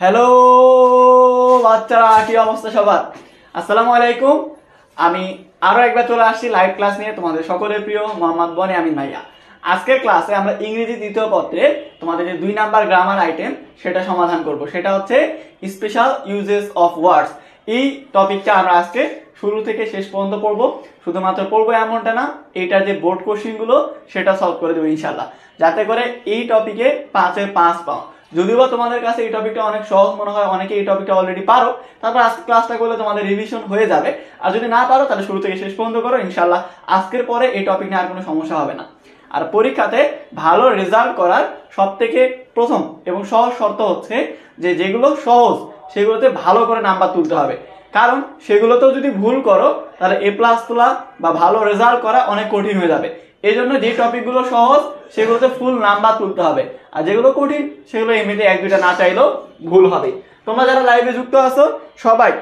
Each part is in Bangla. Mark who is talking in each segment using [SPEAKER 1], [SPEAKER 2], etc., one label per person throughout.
[SPEAKER 1] হ্যালো বাচ্চারা, কি অবস্থা সবার? আসসালামু আলাইকুম। আমি আরো একবার চলে আসছি লাইভ ক্লাস নিয়ে, তোমাদের সকলের প্রিয় মোহাম্মদ বনি আমিন ভাইয়া। আজকের ক্লাসে আমরা ইংরেজি দ্বিতীয় পত্রে তোমাদের যে 2 নাম্বার গ্রামার আইটেম সেটা সমাধান করব। সেটা হচ্ছে স্পেশাল ইউজেস অফ ওয়ার্ডস। এই টপিকটা আমরা আজকে শুরু থেকে শেষ পর্যন্ত পড়বো। শুধুমাত্র পড়বো এমনটা না, এইটার যে বোর্ড কোশ্চেন গুলো সেটা সলভ করে দেবো ইনশাল্লাহ, যাতে করে এই টপিকে 5-এ 5 পাও। যদিও তোমাদের কাছে এই টপিকটা অনেক সহজ মনে হয়, অনেকে এই টপিকটা অলরেডি পারো, তারপর আজকে ক্লাসটা করলে তোমাদের রিভিশন হয়ে যাবে। আর যদি না পারো তাহলে শুরু থেকে শেষ পর্যন্ত করো, ইনশাল্লাহ আজকের পরে এই টপিক নিয়ে আর কোনো সমস্যা হবে না। আর পরীক্ষাতে ভালো রেজাল্ট করার সব থেকে প্রথম এবং সহজ শর্ত হচ্ছে যে যেগুলো সহজ সেগুলোতে ভালো করে নাম্বার তুলতে হবে, কারণ সেগুলোতেও যদি ভুল করো তাহলে এ প্লাস তোলা বা ভালো রেজাল্ট করা অনেক কঠিন হয়ে যাবে। এই জন্য যে টপিকগুলো সহজ সেগুলোতে ফুল নাম্বার তুলতে হবে, আর যেগুলো কঠিন সেগুলো এমনিতে 1-2টা না চাইলেও ভুল হবে। তোমরা যারা লাইভে যুক্ত আছো সবাই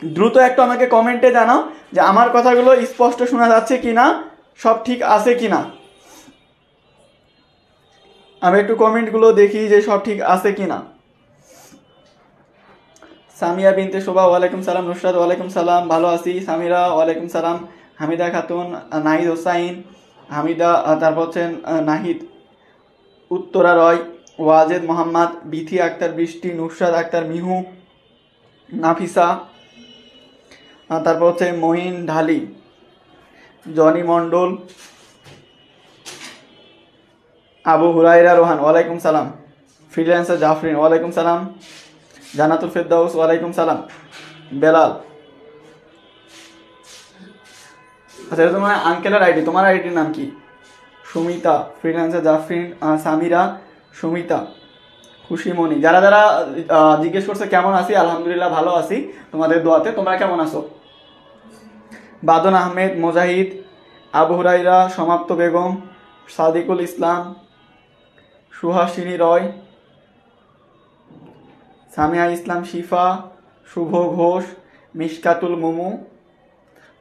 [SPEAKER 1] দ্রুত একটু আমাকে কমেন্টে জানাও যে আমার কথাগুলো স্পষ্ট শোনা যাচ্ছে কিনা, সব ঠিক আছে কিনা। আমি একটু কমেন্টগুলো দেখি যে সব ঠিক আছে কিনা। সামিয়া বিনতে শোভা, ওয়ালাইকুম সালাম। নুসরাত, ওয়ালাইকুম সালাম, ভালো আছি। সামিরা, ওয়ালাইকুম সালাম। হামিদা খাতুন, নাহিদ হোসাইন, হামিদা, তারপর হচ্ছেন নাহিদ, উত্তরা রয়, ওয়াজেদ মোহাম্মদ, বিথি আক্তার বৃষ্টি, নুসরাত আক্তার মিহু, নাফিসা, তারপর হচ্ছে মহিন ঢালি, জনি মন্ডল, আবু হুরাইরা রোহান, ওয়ালাইকুম সালাম। ফ্রিল্যান্সার জাফরিন, ওয়ালাইকুম সালাম। জানাতুল ফেরদাউস, ওয়ালাইকুম সালাম। বেলাল, আচ্ছা তোমার আঙ্কেলের আইডি, তোমার আইডির নাম কি? সুমিতা, ফ্রিল্যান্সার জাফরিন, সামিরা, সুমিতা, খুশিমণি। যারা যারা জিজ্ঞেস করছে কেমন আছি, আলহামদুলিল্লাহ ভালো আছি তোমাদের দোয়াতে। তোমরা কেমন আছো? বাদন আহমেদ, মুজাহিদ, আবু হুরাইরা, সমাপ্ত বেগম, সাদিকুল ইসলাম, সুহাসিনী রয়, সামিয়া ইসলাম, শিফা, শুভ ঘোষ, মিশকাতুল মুমু,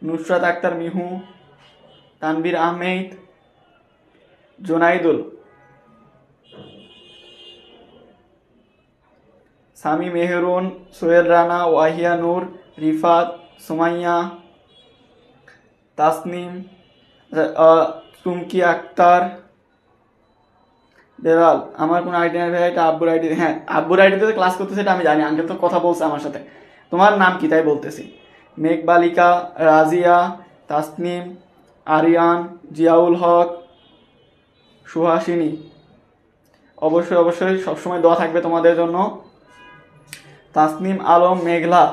[SPEAKER 1] নুসরাত আক্তার মিহু, তানভীর আহমেদ, জোনাইদুল, সামি মেহরুন, সোহেল রানা, ওয়াহিয়া নূর, রিফাত, সুমাইয়া, তাসনিম, চুমকি আক্তার, বেলাল। আমার কোনো আইডি নাই ভাই, এটা আব্বুর আইডি। হ্যাঁ, আব্বুর আইডিতে ক্লাস করতেছে এটা আমি জানি, আঙ্কেল তো কথা বলছে আমার সাথে। তোমার নাম কি তাই বলতেছি। মেঘবালিকা, রাজিয়া, তাসনিম, আরিয়ান, জিয়াউল হক, সুহাসিনী। অবশ্যই অবশ্যই সবসময় দোয়া থাকবে তোমাদের জন্য। তাসনিম আলম, মেঘলা,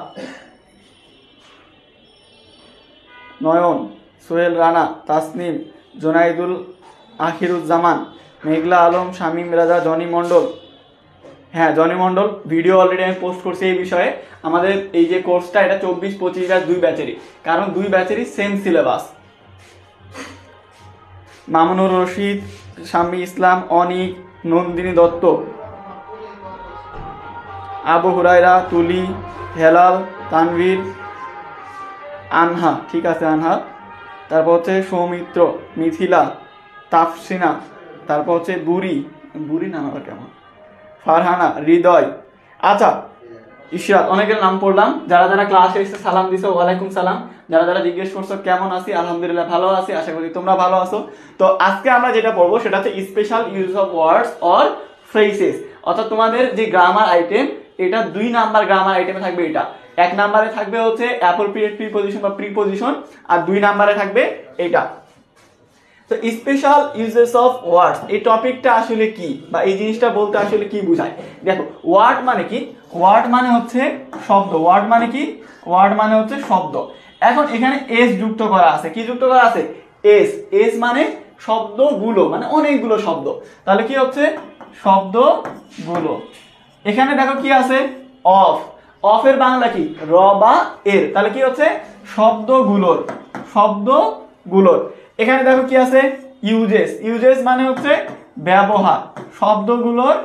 [SPEAKER 1] নয়ন, সোহেল রানা, তাসনিম, জোনাইদুল, আখিরুজ্জামান, মেঘলা আলম, শামীম রাজা, জনি মন্ডল। হ্যাঁ, জনি মন্ডল, ভিডিও অলরেডি আমি পোস্ট করছি এই বিষয়ে। আমাদের এই যে কোর্সটা এটা 24-25 ব্যাচ, 2 ব্যাচেরই, কারণ 2 ব্যাচেরই সেম সিলেবাস। মামুনুর রশিদ, শাম্মী ইসলাম, অনিক, নন্দিনী দত্ত, আবু হুরাইরা, তুলি, হেলাল, তানভীর, আনহা, ঠিক আছে আনহা। তারপর হচ্ছে সৌমিত্র, মিথিলা, তাফসিনা, তারপর হচ্ছে বুড়ি, বুড়ি নাম আবার কেমন, ফারহানা, হৃদয়। আচ্ছা ইশরাত, অনেকের নাম পড়লাম। যারা যারা ক্লাসে এসে সালাম দিছো, ওয়ালাইকুম সালাম। যারা যারা জিজ্ঞেস করছো কেমন আছি, আলহামদুলিল্লাহ ভালো আছি, আশা করি তোমরা ভালো আছো। তো আজকে আমরা যেটা পড়বো সেটা হচ্ছে special use of words or phrases, অর্থাৎ তোমাদের যে গ্রামার আইটেম, এটা 2 নাম্বার গ্রামার আইটেমে থাকবে। এটা 1 নাম্বারে থাকবে হচ্ছে অ্যাপ্রোপ্রিয়েট প্রিপজিশন বা প্রিপজিশন, আর 2 নাম্বারে থাকবে এটা। তো স্পেশাল ইউজেস অফ ওয়ার্ডস, এই টপিকটা আসলে কি বা এই জিনিসটা বলতে আসলে কি বোঝায়? দেখো, ওয়ার্ড মানে কি? ওয়ার্ড মানে হচ্ছে শব্দ। ওয়ার্ড মানে কি? ওয়ার্ড মানে হচ্ছে শব্দ। এখন এখানে এস যুক্ত করা আছে। কি যুক্ত করা আছে? এস। এস মানে শব্দগুলো, মানে অনেকগুলো শব্দ। তাহলে কি হচ্ছে? শব্দগুলো। এখানে দেখো কি আছে? অফ। অফের বাংলা কি? র বা এর। তাহলে কি হচ্ছে? শব্দগুলোর। শব্দগুলোর। এখানে দেখো কি আছে? ইউজেস। ইউজেস মানে হচ্ছে ব্যবহার, শব্দগুলোর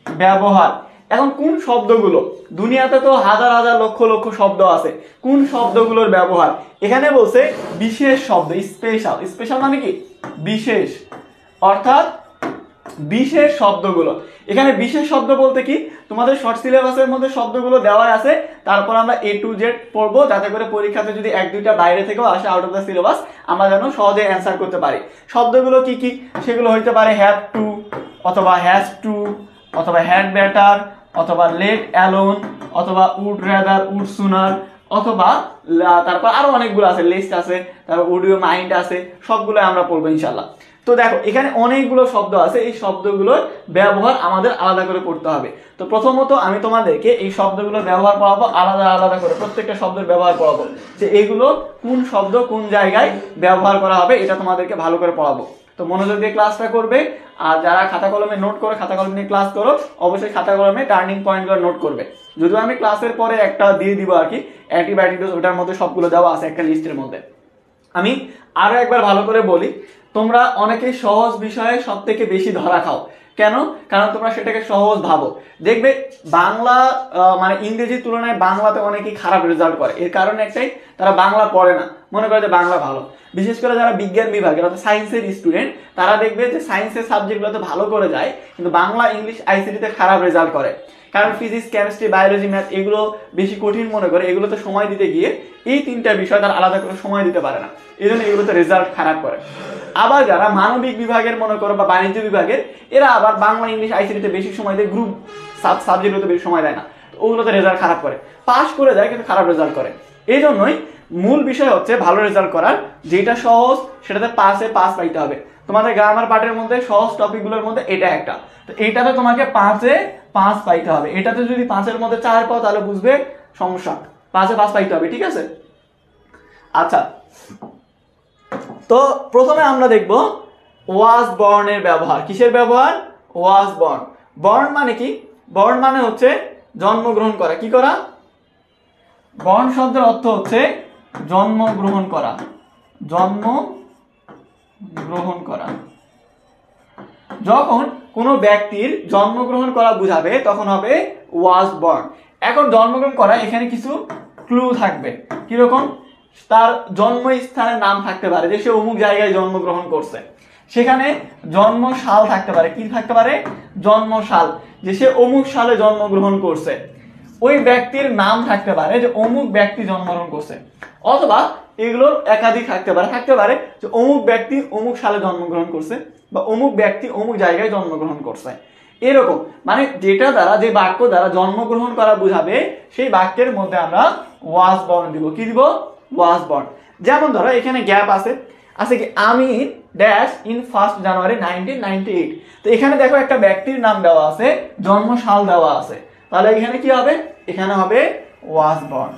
[SPEAKER 1] ব্যবহার। এখন কোন শব্দগুলো? দুনিয়াতে তো হাজার হাজার লক্ষ লক্ষ শব্দ আছে, কোন শব্দগুলোর ব্যবহার? এখানে বলছে বিশেষ শব্দ, স্পেশাল। স্পেশাল মানে কি? বিশেষ। অর্থাৎ বিশেষ শব্দগুলো। এখানে বিশেষ শব্দ বলতে কি, তোমাদের শর্ট সিলেবাসের মধ্যে শব্দগুলো দেওয়া আছে, তারপর আমরা A to Z পড়বো, যাতে করে পরীক্ষাতে যদি এক দুইটা বাইরে থেকেও আসে আউট অফ দ্য সিলেবাস, আমরা যেন সহজে অ্যান্সার করতে পারি। শব্দগুলো কি কি, সেগুলো হইতে পারে হ্যাভ টু, অথবা হ্যাজ টু, অথবা হ্যাড বেটার, অথবা লেট অ্যালোন, অথবা উড রেদার, উড সুনার, অথবা তারপর আরো অনেকগুলো আছে, লিস্ট আছে, তারপর উড ইউ মাইন্ড আছে, সবগুলো আমরা পড়বো ইনশাল্লাহ। তো দেখো এখানে অনেকগুলো শব্দ আছে, এই শব্দগুলোর ব্যবহার আমাদের আলাদা করে পড়তে হবে। তো প্রথমত আমি তোমাদেরকে এই শব্দগুলোর ব্যবহার পড়াবো, আলাদা আলাদা করে প্রত্যেকটা শব্দের ব্যবহার পড়াবো, যে এগুলো কোন শব্দ কোন জায়গায় ব্যবহার করা হবে, এটা তোমাদেরকে ভালো করে পড়াবো। তো মনোযোগ দিয়ে ক্লাসটা করবে, আর যারা খাতা কলমে নোট করো, খাতা কলম নিয়ে ক্লাস করো, অবশ্যই খাতা কলমে টার্নিং পয়েন্টগুলো নোট করবে। যদিও আমি ক্লাসের পরে একটা দিয়ে দিব আর কি, অ্যান্টিবায়োটিক ডোজ, ওটার মধ্যে সবগুলো দেওয়া আছে একটা লিস্টের মধ্যে। আমি আরো একবার ভালো করে বলি, তোমরা অনেকে সহজ বিষয়ে সব থেকে বেশি ধরা খাও। কেন? কারণ তোমরা সেটাকে সহজ ভাবো। দেখবে বাংলা মানে ইংরেজির তুলনায় বাংলাতে অনেকেই খারাপ রেজাল্ট করে, এর কারণ একটাই, তারা বাংলা পড়ে না, মনে করে যে বাংলা ভালো। বিশেষ করে যারা বিজ্ঞান বিভাগের অর্থাৎ সায়েন্সের স্টুডেন্ট, তারা দেখবে যে সায়েন্সের সাবজেক্টগুলোতে ভালো করে যায়, কিন্তু বাংলা ইংলিশ আইসিটিতে খারাপ রেজাল্ট করে। কারণ ফিজিক্স, কেমিস্ট্রি, বায়োলজি, ম্যাথ এগুলো বেশি কঠিন মনে করে, এগুলোতে সময় দিতে গিয়ে এই তিনটা বিষয় তারা আলাদা করে সময় দিতে পারে না, এই জন্য এগুলোতে রেজাল্ট খারাপ করে। আবার যারা মানবিক বিভাগের মনে করো বা বাণিজ্য বিভাগের, এরা আবার বাংলা ইংলিশ আইসিটিতে বেশি সময় দেয়, গ্রুপ সাবজেক্টগুলোতে বেশি সময় দেয় না, ওগুলোতে রেজাল্ট খারাপ করে, পাস করে যায় কিন্তু খারাপ রেজাল্ট করে। এই জন্যই মূল বিষয় হচ্ছে ভালো রেজাল্ট করার, যেটা সহজ সেটাতে পাস পাইতে হবে। তোমাদের গ্রামার পার্টের মধ্যে সহজ টপিকগুলোর মধ্যে এটা একটা, তো এইটাতে তোমাকে 5 পাইতে হবে। এটাতে যদি 5-এর মধ্যে 4 পাও তাহলে বুঝবে সমস্যা, 5 পাইতে হবে, ঠিক আছে? আচ্ছা, তো প্রথমে আমরা দেখব ওয়াজ বর্ণের ব্যবহার। কিসের ব্যবহার? ওয়াজ বর্ণ। বর্ণ মানে কি? বর্ণ মানে হচ্ছে জন্মগ্রহণ করা। কি করা? বর্ণ শব্দের অর্থ হচ্ছে জন্মগ্রহণ করা, জন্মগ্রহণ করা। যখন কোনো ব্যক্তির জন্মগ্রহণ করা বুঝাবে তখন হবে ওয়াজ বর্ণ। এখন জন্মগ্রহণ করা, এখানে কিছু ক্লু থাকবে। কিরকম? তার জন্মস্থানের নাম থাকতে পারে, যে সে অমুক জায়গায় জন্মগ্রহণ করছে, সেখানে জন্মসাল থাকতে পারে। কি থাকতে পারে? জন্মসাল, যে সে অমুক সালে জন্মগ্রহণ করছে। ওই ব্যক্তির নাম থাকতে পারে, যে অমুক ব্যক্তি জন্মগ্রহণ করছে, অথবা এগুলোর একাধিক থাকতে পারে যে অমুক ব্যক্তি অমুক সালে জন্মগ্রহণ করছে, বা অমুক ব্যক্তি অমুক জায়গায় জন্মগ্রহণ করছে। এরকম মানে যেটা দ্বারা, যে বাক্য দ্বারা জন্মগ্রহণ করা বুঝাবে, সেই বাক্যের মধ্যে আমরা ওয়াজ বর্ণ দিব। কি দিব? ওয়াজ বর্ণ। যেমন ধরো এখানে গ্যাপ আছে কি, আমি ড্যাশ ইন 1 জানুয়ারি 1998। তো এখানে দেখো একটা ব্যক্তির নাম দেওয়া আছে, জন্মসাল দেওয়া আছে, তাহলে এখানে কি হবে? এখানে হবে ওয়াজ বর্ণ।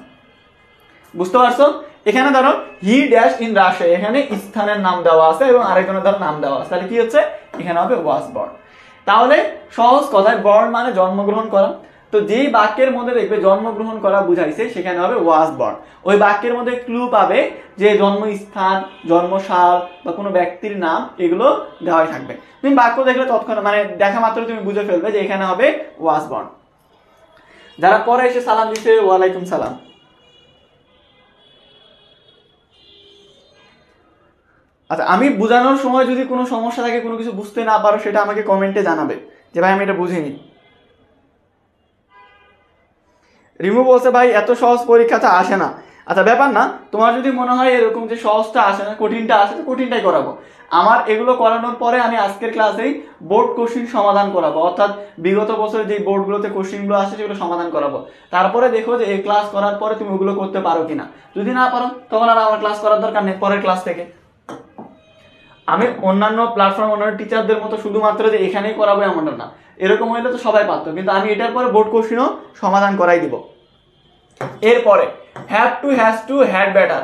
[SPEAKER 1] বুঝতে পারছো? এখানে ধরো হি ড্যাশ ইন রাজশাহী, এখানে স্থানের নাম দেওয়া আছে এবং আরেকজনের ধরো নাম দেওয়া আছে, তাহলে কি হচ্ছে? এখানে হবে ওয়াজ বর্ণ। তাহলে সহজ কথায় বর্ণ মানে জন্মগ্রহণ করা। তো যেই বাক্যের মধ্যে দেখবে জন্মগ্রহণ করা বুঝাইছে, সেখানে হবে ওয়াজ বর্ণ। ওই বাক্যের মধ্যে ক্লু পাবে, যে জন্মস্থান, জন্মসাল বা কোনো ব্যক্তির নাম, এগুলো দেওয়াই থাকবে। তুমি বাক্য দেখলে তৎক্ষণাৎ মানে দেখা মাত্র তুমি বুঝে ফেলবে যে এখানে হবে ওয়াজ বর্ণ। যারা পরে এসে সালাম দিচ্ছে, ওয়ালাইকুম সালাম। আচ্ছা, আমি বোঝানোর সময় যদি কোনো সমস্যা থাকে, কোনো কিছু বুঝতে না পারো, সেটা আমাকে কমেন্টে জানাবে যে ভাই আমি এটা বুঝিনি। রিমু বলছে ভাই এত সহজ পরীক্ষাটা আসে না। আচ্ছা, ব্যাপার না, তোমার যদি মনে হয় এরকম যে সহজটা আসে না, কঠিনটা আসে, তো কঠিনটাই করাবো। আমার এগুলো করানোর পরে আমি আজকের ক্লাসেই বোর্ড কোশ্চিন সমাধান করাবো, অর্থাৎ বিগত বছরে যে বোর্ডগুলোতে কোশ্চিনগুলো আসে সেগুলো সমাধান করাবো। তারপরে দেখো যে এই ক্লাস করার পরে তুমি ওগুলো করতে পারো কিনা। যদি না পারো তখন আর আমার ক্লাস করার দরকার নেই, পরের ক্লাস থেকে। আমি অন্যান্য প্ল্যাটফর্ম, অন্যান্য টিচারদের মতো শুধুমাত্র যে এখানেই করাবো এমনটা না, এরকম হইলে তো সবাই পারতো, কিন্তু আমি এটার পরে বোর্ড কোশ্চিনও সমাধান করাই দিব। এরপরে have to, has two, had better.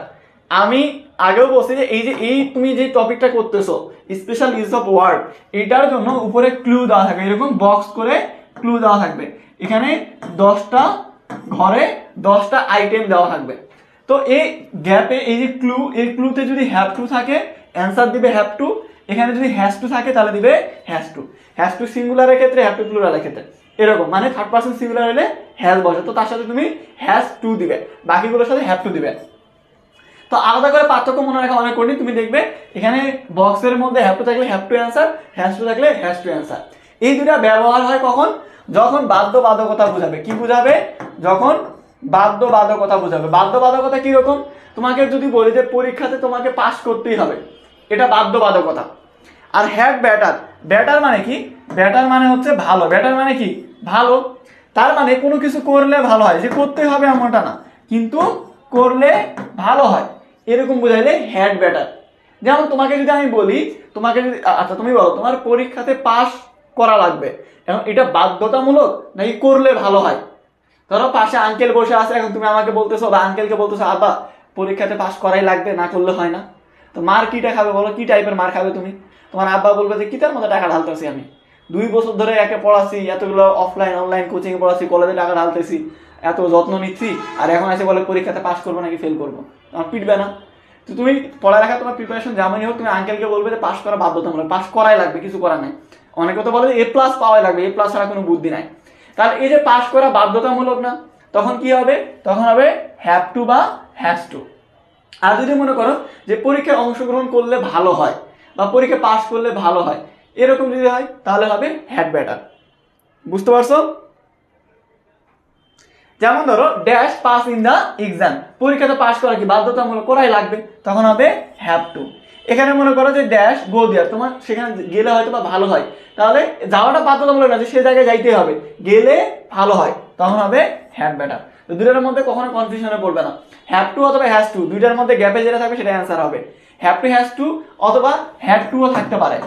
[SPEAKER 1] আমি আগেও বলছি যে এই তুমি যে টপিকটা করতেছো, স্পেশাল ইউজ অফ ওয়ার্ড, এটার জন্য উপরে ক্লু দেওয়া থাকবে, এরকম বক্স করে ক্লু দেওয়া থাকবে। এখানে 10টা ঘরে 10টা আইটেম দেওয়া থাকবে। তো এই গ্যাপে এই যে ক্লু, এই ক্লুতে যদি হ্যাভ টু থাকে অ্যান্সার দিবে হ্যাভ টু, এখানে যদি হ্যাজ টু থাকে তাহলে দিবে হ্যাজ টু। হ্যাজ টু সিঙ্গুলারের ক্ষেত্রে, হ্যাভ টু প্লুরালের ক্ষেত্রে, এরকম মানে থার্ড পারসন সিঙ্গুলার হলে হ্যাজ বসে, তো তার সাথে তুমি হ্যাজ টু দিবে, বাকিগুলোর সাথে হ্যাভ টু দিবে। তো আলাদা করে পার্থক্য মনে রাখা অনেক কঠিন। তুমি দেখবে এখানে বক্সের মধ্যে হ্যাভ টু থাকলে have to answer, has to থাকলে হ্যাজ টু অ্যান্সার। এই দুটা ব্যবহার হয় কখন? যখন বাধ্যবাধকতা বুঝাবে। কি বুঝাবে? যখন বাধ্যবাধকতা বুঝাবে। বাধ্যবাধকতা কিরকম? তোমাকে যদি বলি যে পরীক্ষাতে তোমাকে পাস করতেই হবে, এটা বাধ্যবাধকতা। আর হ্যাড ব্যাটার, ব্যাটার মানে কি? ব্যাটার মানে হচ্ছে ভালো। ব্যাটার মানে কি? ভালো। তার মানে কোনো কিছু করলে ভালো হয়, যে করতেই হবে এমনটা না, কিন্তু করলে ভালো হয়, এরকম বুঝাইলে হ্যাড ব্যাটার। যেমন তোমাকে যদি আমি বলি, তোমাকে যদি আচ্ছা তুমি বলো তোমার পরীক্ষাতে পাস করা লাগবে, এখন এটা বাধ্যতামূলক নাকি করলে ভালো হয়? ধরো পাশে আঙ্কেল বসে আছে, এখন তুমি আমাকে বলতেছো বা আঙ্কেলকে বলতেছো আব্বা পরীক্ষাতে পাস করাই লাগবে, না করলে হয় না। তো মার কিটা খাবে বলো? কি টাইপের মার খাবে তুমি? তোমার আব্বা বলবে যে কিটার মধ্যে টাকা ঢালতেছি আমি, 2 বছর ধরে একে পড়াচ্ছি, এতগুলো অফলাইন অনলাইন কোচিং পড়াচ্ছি, কলেজে টাকা ঢালতেছি, এত যত্ন নিচ্ছি, আর এখন এসে বলে পরীক্ষাতে পাস করবো নাকি ফেল করবো? তোমার পিটবে না? তো তুমি পড়ালেখা তোমার প্রিপারেশন যেমনই হোক, তুমি আঙ্কেলকে বলবে যে পাস করা বাধ্যতামূলক, পাস করাই লাগবে, কিছু করার নাই। অনেকে তো বলে এ প্লাস পাওয়াই লাগবে, এ প্লাস ছাড়া কোনো বুদ্ধি নাই। তাহলে এই যে পাস করা বাধ্যতামূলক না, তখন কি হবে? তখন হবে হ্যাভ টু বা হ্যাজ টু। আর যদি মনে করো যে পরীক্ষায় অংশগ্রহণ করলে ভালো হয় বা পরীক্ষা পাস করলে ভালো হয়, এরকম যদি হয় তাহলে হবে হ্যাড ব্যাটার। বুঝতে পারছো? যেমন ধরো dash pass in the exam, পরীক্ষাতে পাস করা কি বাধ্যতামূলক, করাই লাগবে, তখন হবে হ্যাভ টু। এখানে মনে করো যে ড্যাশ গো দেয়ার, তোমার সেখানে গেলে হয়তো বা ভালো হয়, তাহলে যাওয়াটা বাধ্যতামূলক না, যে সে জায়গায় যাইতে হবে, গেলে ভালো হয়, তখন হবে হ্যাড ব্যাটার। তো দুইটার মধ্যে কখনো কনফিউশনে পড়বে না। হ্যাভ টু অথবা হ্যাজ টু, দুইটার মধ্যে গ্যাপে যেটা থাকবে সেটা অ্যান্সার হবে। হ্যাভ টু হ্যাজ টু, অথবা হ্যাড টুও থাকতে পারে,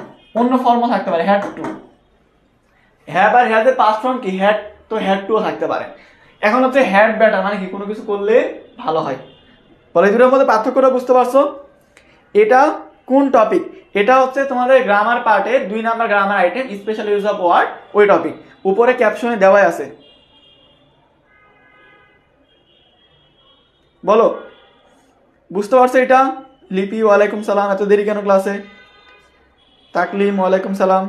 [SPEAKER 1] অন্য ফর্মও থাকতে পারে হ্যাড টু। হ্যাভ আর হ্যাজ এর পাস্ট ফর্ম কি? হ্যাড। তো হ্যাড টুও থাকতে পারে। এখন হচ্ছে হ্যাড ব্যাটার মানে কি? কোনো কিছু করলে ভালো হয়। বলে দুটোর মধ্যে পার্থক্যটা বুঝতে পারছো? এটা কোন টপিক? এটা হচ্ছে তোমাদের গ্রামার পার্টের 2 number grammar item, special use of word, ওই টপিক। উপরে ক্যাপশনে দেওয়াই আছে। বলো বুঝতে পারছো এটা? লিপি ওয়ালাইকুম সালাম, এত দেরি কেন ক্লাসে? তাকলিম ওয়ালাইকুম সালাম।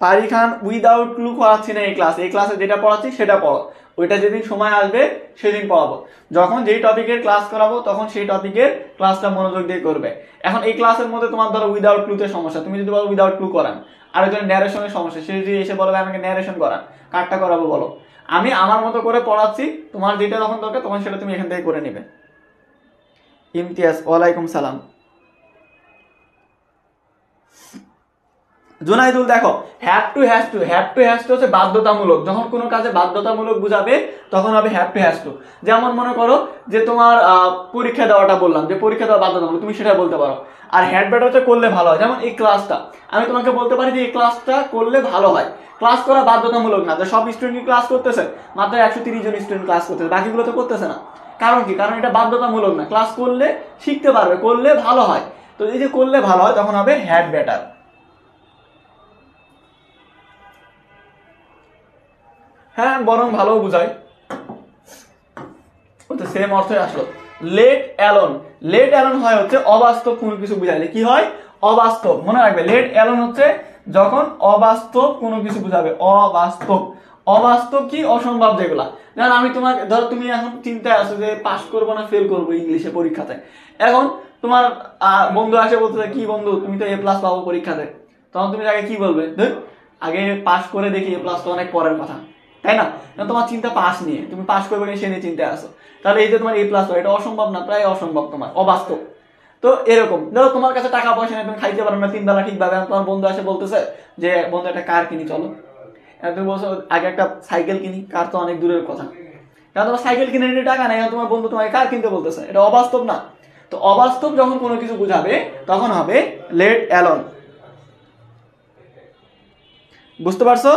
[SPEAKER 1] পারি খান উইদাউট ক্লু করাচ্ছি না এই ক্লাসে, এই ক্লাসে যেটা পড়াচ্ছি সেটা পড়ো, ওইটা যেদিন সময় আসবে সেদিন পড়াবো। যখন যেই টপিকের ক্লাস করাবো তখন সেই টপিকের ক্লাসটা মনোযোগ দিয়ে করবে। এখন এই ক্লাসের মধ্যে তোমার ধরো উইদাউট ক্লুতে সমস্যা, তুমি যদি বলো উইদাউট ক্লু করান, আর একজন ন্যারেশনের সমস্যা, সে যদি এসে বলবে আমাকে ন্যারেশন করান, কারটা করাবো বলো? আমি আমার মতো করে পড়াচ্ছি, তোমার যেটা যখন দরকার তখন সেটা তুমি এখান থেকে করে নিবে। ইমতিয়াজ ওয়ালাইকুম সালাম। জুনাইদুল দেখো have to has two, have to has two হচ্ছে বাধ্যতামূলক, যখন কোনো কাজে বাধ্যতামূলক বুঝাবে তখন হবে হ্যাভ টু হ্যাজ টু। যেমন মনে করো যে তোমার পরীক্ষা দেওয়াটা বললাম, যে পরীক্ষা দেওয়া বাধ্যতামূলক, তুমি সেটা বলতে পারো। আর হ্যাড ব্যাটার হচ্ছে করলে ভালো হয়। যেমন এই ক্লাসটা আমি তোমাকে বলতে পারি যে এই ক্লাসটা করলে ভালো হয়, ক্লাস করা বাধ্যতামূলক না। যে সব স্টুডেন্ট ক্লাস করতেছে, মাত্র 130 জন স্টুডেন্ট ক্লাস করতেছে, বাকিগুলো তো করতেছে না। কারণ কি? কারণ এটা বাধ্যতামূলক না, ক্লাস করলে শিখতে পারবে, করলে ভালো হয়। তো এই যে করলে ভালো হয় তখন হবে হ্যাড ব্যাটার। হ্যাঁ বরং ভালো বুঝায়, ও তো সেম অর্থই আসলো। লেট অ্যালোন, লেট অ্যালোন হয় হচ্ছে অবাস্তব কোনো কিছু বুঝাইলে। কি হয়? অবাস্তব। মনে রাখবে লেট অ্যালোন হচ্ছে যখন অবাস্তব কোনো কিছু বুঝাবে, অবাস্তব। অবাস্তব কি? অসম্ভব যেগুলা। যেমন আমি তোমাকে ধরো, তুমি এখন চিন্তায় আছো যে পাস করবো না ফেল করবো ইংলিশে পরীক্ষাতে, এখন তোমার বন্ধু আসে বলতেছে কি বন্ধু তুমি তো এ প্লাস পাবো পরীক্ষাতে, তখন তুমি তাকে কি বলবে? আগে পাস করে দেখি, এ প্লাস তো অনেক পরের কথা, তাই না? তোমার চিন্তা পাস নিয়ে, তুমি পাস করবে না সে নিয়ে চিন্তায় আসো, তাহলে এই যে তোমার এ প্লাস, এটা অসম্ভব না, প্রায় অসম্ভব, তোমার অবাস্তব। তো এরকম ধরো তোমার কাছে টাকা পয়সা নেই, তুমি খাইতে পারো না 3 বেলা ঠিকভাবে, তোমার বন্ধু আসে বলতেছে যে বন্ধু একটা কার কিনি চলো, তুমি বলছো আগে একটা সাইকেল কিনি, কার তো অনেক দূরের কথা, কারণ তোমার সাইকেল কিনে নিতে টাকা নেই, তোমার বন্ধু তোমাকে কার কিনতে বলতেছে, এটা অবাস্তব না? তো অবাস্তব যখন কোনো কিছু বুঝাবে তখন হবে লেট অ্যালোন। বুঝতে পারছো?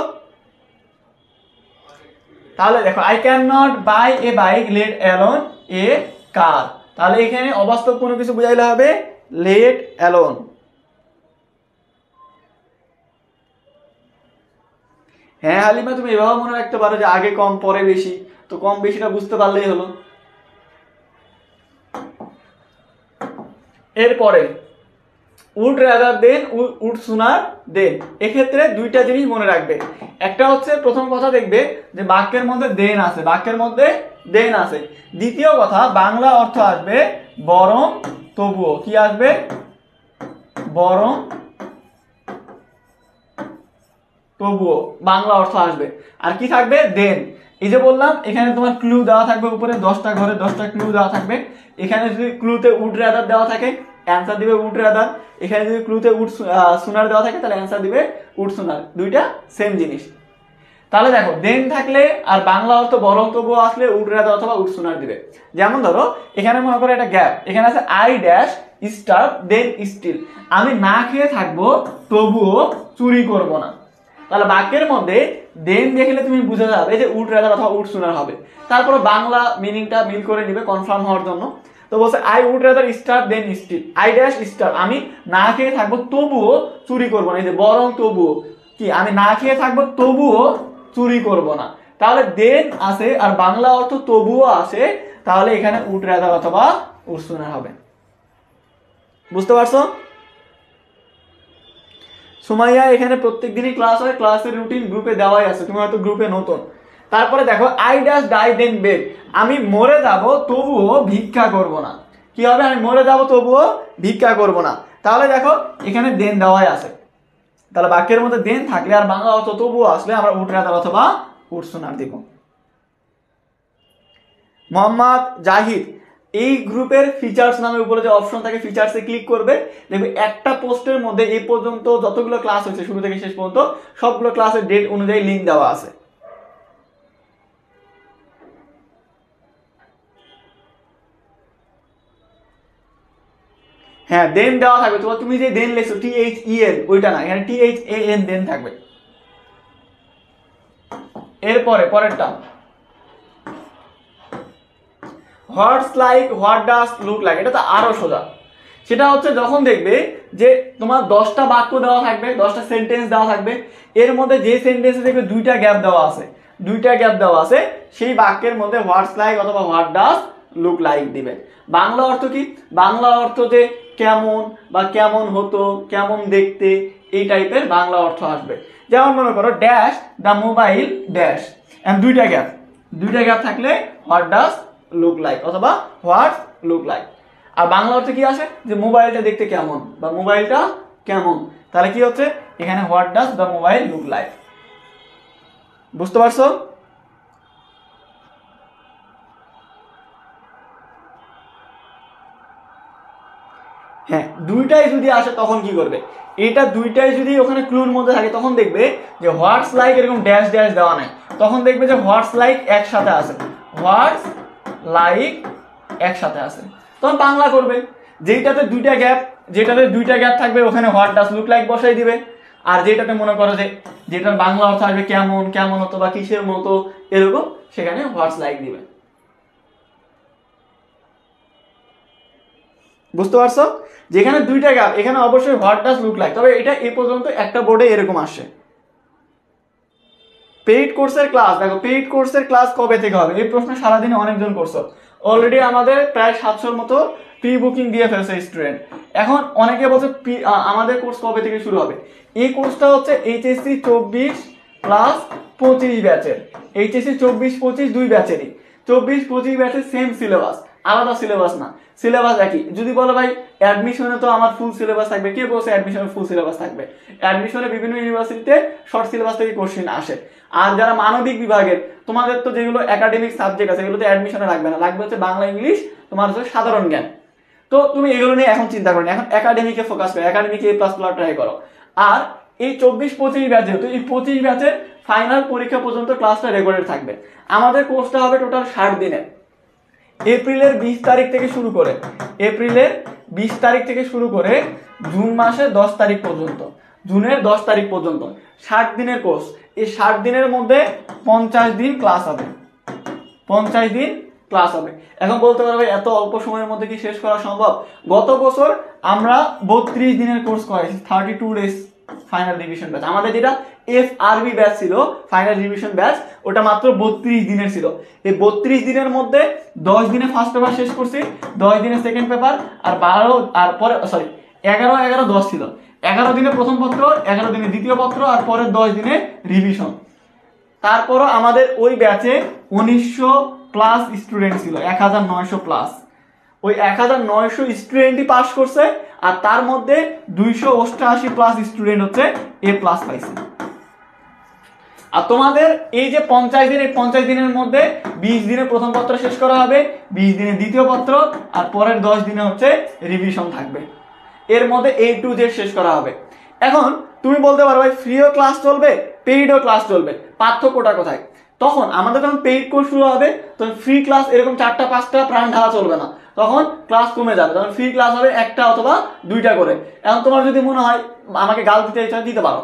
[SPEAKER 1] তাহলে দেখো I can not buy a bike let alone a car, তাহলে এখানে অবাস্তব কোনো কিছু বুঝাইলে হবে লেট অ্যালোন। হ্যাঁ হালিমা, তুমি এভাবে মনে রাখতে পারো যে আগে কম পরে বেশি, তো কম বেশিটা বুঝতে পারলেই হলো। এরপরে উড রাদার দেন, উড সুনার দেন। এক্ষেত্রে দুইটা জিনিস মনে রাখবে। একটা হচ্ছে প্রথম কথা দেখবে যে বাক্যের মধ্যে দেন আছে, বাক্যের মধ্যে দেন আছে। দ্বিতীয় কথা বাংলা অর্থ আসবে বরং তবুও। কি আসবে? বরং তবুও বাংলা অর্থ আসবে। আর কি থাকবে? দেন। এই যে বললাম এখানে তোমার ক্লু দেওয়া থাকবে, উপরে 10টা ঘরে 10টা ক্লু দেওয়া থাকবে। এখানে যদি ক্লুতে উড রাদার দেওয়া থাকে অ্যান্সার দিবে উড রাদার, এখানে যদি ক্লুতে উড সুনার দেওয়া থাকে তাহলে অ্যান্সার দিবে উড সুনার। দুইটা সেম জিনিস। তাহলে দেখো দেন থাকলে আর বাংলা অর্থ বরং তবুও আসলে উড রাদার অথবা উড সুনার দিবে। যেমন ধরো এখানে মনে করো একটা গ্যাপ, এখানে আছে I dash starve than steal, আমি না খেয়ে থাকবো তবুও চুরি করব না। তাহলে বাক্যের মধ্যে দেন দেখলে তুমি বুঝে যাবে যে উড রাদার অথবা উড সুনার হবে। তারপরে বাংলা মিনিংটা মিল করে নিবে কনফার্ম হওয়ার জন্য। তো বলছে I would rather starve than steal, I dash starve, আমি না খেয়ে থাকবো তবুও চুরি করবো না। এই যে বরং তবুও, কি আমি না খেয়ে থাকবো তবুও চুরি করব না। তাহলে দেন আছে আর বাংলা অর্থ তবুও আসে, তাহলে এখানে উড রাদার অথবা উড সুনার হবে। বুঝতে পারছো? সুমাইয়া এখানে প্রত্যেক দিনই ক্লাস হয়, ক্লাসের রুটিন গ্রুপে দেওয়াই আছে, তুমি হয়তো গ্রুপে নতুন। তারপরে দেখো আই ডাস ডাই দেন বেগ, আমি মরে যাব তবুও ভিক্ষা করব না। কি হবে? আমি মরে যাব তবুও ভিক্ষা করব না। তাহলে দেখো এখানে দেন দেওয়াই আছে। তাহলে বাক্যের মধ্যে দেন থাকলে আর বাংলা অর্থ তবুও আসলে আমরা উড রাদার অথবা উড সুনার দিব। মোহাম্মদ জাহিদ এই গ্রুপের ফিচার্স নামের উপরে যে অপশন থাকে ফিচার্সে ক্লিক করবে, দেখবে একটা পোস্টের মধ্যে এই পর্যন্ত যতগুলো ক্লাস হয়েছে শুরু থেকে শেষ পর্যন্ত সবগুলো ক্লাসের ডেট অনুযায়ী লিঙ্ক দেওয়া আছে। হ্যাঁ দেন দেওয়া থাকবে, তোমার তুমি যে দেন লেখছো THEN ওইটা না, এখানে THAN দেন থাকবে। এরপরে পরেরটা what's like what does look like, এটা তো আরো সোজা। সেটা হচ্ছে যখন দেখবে যে তোমার 10টা বাক্য দেওয়া থাকবে, 10টা সেন্টেন্স দেওয়া থাকবে, এর মধ্যে যে সেন্টেন্সে দেখবে 2টা গ্যাপ দেওয়া আছে, 2টা গ্যাপ দেওয়া আছে, সেই বাক্যের মধ্যে হোয়াটস লাইক অথবা হোয়াট ডাস লুক লাইক দিবে। বাংলা অর্থ কি? বাংলা অর্থ যে কেমন বা কেমন হতো, কেমন দেখতে, এই টাইপের বাংলা অর্থ আসবে। যেমন মনে করো dash the mobile dash, and 2টা গ্যাপ, 2টা গ্যাপ থাকলে হোয়াট ডাস লুক লাইক অথবা হোয়াট লুক লাইক। আর বাংলা অর্থে কি আসে? যে মোবাইলটা দেখতে কেমন বা মোবাইলটা কেমন, তাহলে কি হচ্ছে এখানে what does the mobile look like. বুঝতে পারছো? হ্যাঁ দুইটাই যদি আসে তখন কি করবে? এটা দুইটাই যদি ওখানে ক্লুর মধ্যে থাকে তখন দেখবে যে হোয়াটস লাইক এরকম ড্যাশ ড্যাশ দেওয়া নাই, তখন দেখবে যে হোয়াটস লাইক একসাথে আছে, হোয়াটস লাইক একসাথে আছে, তখন বাংলা করবে। যেটাতে 2টা গ্যাপ, যেটাতে 2টা গ্যাপ থাকবে ওখানে হোয়াট ডাস লুক লাইক বসাই দিবে। আর যেটাতে মনে করো যে যেটার বাংলা অর্থ আসবে কেমন, কেমন হতো বা কিসের মতো এরকম, সেখানে হোয়াটস লাইক দিবে। বুঝতে পারছো? যেখানে 2টা গ্যাপ এখানে অবশ্যই হোয়াট ডাস লুক লাইক, তবে এটা এই পর্যন্ত একটা বোর্ডে এরকম আসে। পেইড কোর্সের ক্লাস, দেখো পেইড কোর্সের ক্লাস কবে থেকে হবে এই প্রশ্ন সারাদিনে অনেকজন করছো। অলরেডি আমাদের প্রায় 700-র মতো প্রি বুকিং দিয়ে ফেলছে স্টুডেন্ট। এখন অনেকে বলছে আমাদের কোর্স কবে থেকে শুরু হবে। এই কোর্সটা হচ্ছে এইচএসসি 24+25 ব্যাচের, এইচএসসি 24-25 দুই ব্যাচেরই, 24-25 ব্যাচের সেম সিলেবাস, আলাদা সিলেবাস না, সিলেবাস একই। যদি বলো ভাই অ্যাডমিশনে তো আমার ফুল সিলেবাস থাকবে, কে বলছে অ্যাডমিশনে ফুল সিলেবাস থাকবে? অ্যাডমিশনে বিভিন্ন ইউনিভার্সিটিতে শর্ট সিলেবাস থেকে কোশ্চেন আসে। আর যারা মানবিক বিভাগের তোমাদের তো যেগুলো একাডেমিক সাবজেক্ট আছে এগুলোতে অ্যাডমিশনে লাগবে না, লাগবে হচ্ছে বাংলা ইংলিশ, তোমার হচ্ছে সাধারণ জ্ঞান। তো তুমি এগুলো নিয়ে এখন চিন্তা করো না, এখন একাডেমিকে ফোকাস করো, একাডেমিকে A+ ট্রাই করো। আর এই 24-25 ব্যাচ যেহেতু এই 25 ব্যাচের ফাইনাল পরীক্ষা পর্যন্ত ক্লাসটা রেকর্ডেড থাকবে। আমাদের কোর্সটা হবে টোটাল 60 দিনের, এপ্রিলের 20 তারিখ থেকে শুরু করে, এপ্রিলের 20 তারিখ থেকে শুরু করে জুন মাসের 10 তারিখ পর্যন্ত, জুনের 10 তারিখ পর্যন্ত 60 দিনের কোর্স। এই 60 দিনের মধ্যে 50 দিন ক্লাস হবে, 50 দিন ক্লাস হবে। এখন বলতে পারবে এত অল্প সময়ের মধ্যে কি শেষ করা সম্ভব? গত বছর আমরা 32 দিনের কোর্স করাইছি, 32 ডেজ ফাইনাল রিভিশন ব্যাচ। আমাদের যেটা FRB ব্যাচ ছিল ফাইনাল রিভিশন ব্যাচ, ওটা মাত্র 32 দিনের ছিল। এই 32 দিনের মধ্যে 10 দিনে ফার্স্ট পেপার শেষ করছি, 10 দিনে সেকেন্ড পেপার, আর 12 আর পরে 11 11 10 ছিল। 11 দিনে প্রথম পত্র, 11 দিনে দ্বিতীয় পত্র, আর পরের 10 দিনে রিভিশন। তারপরও আমাদের ওই ব্যাচে 1900 প্লাস স্টুডেন্ট ছিল, 1900 প্লাস। ওই 1900 স্টুডেন্টই পাস করছে, আর তার মধ্যে 288 প্লাস স্টুডেন্ট হচ্ছে এ প্লাস পাইছে। আর তোমাদের এই যে 50 দিন, এই 50 দিনের মধ্যে 20 দিনে প্রথম পত্র শেষ করা হবে, 20 দিনে দ্বিতীয় পত্র, আর পরের 10 দিনে হচ্ছে রিভিশন থাকবে। এর মধ্যে A to Z শেষ করা হবে। এখন তুমি বলতে পারো ভাই ফ্রিও ক্লাস চলবে, পেইডও ক্লাস চলবে, পার্থক্যটা কোথায়? তখন আমাদের যখন পেইড কোর্স শুরু হবে তখন ফ্রি ক্লাস এরকম 4টা 5টা প্রাণ ঢালা চলবে না, তখন ক্লাস কমে যাবে, তখন ফ্রি ক্লাস হবে 1টা অথবা 2টা করে। এখন তোমার যদি মনে হয় আমাকে গাল দিতে চাই দিতে পারো।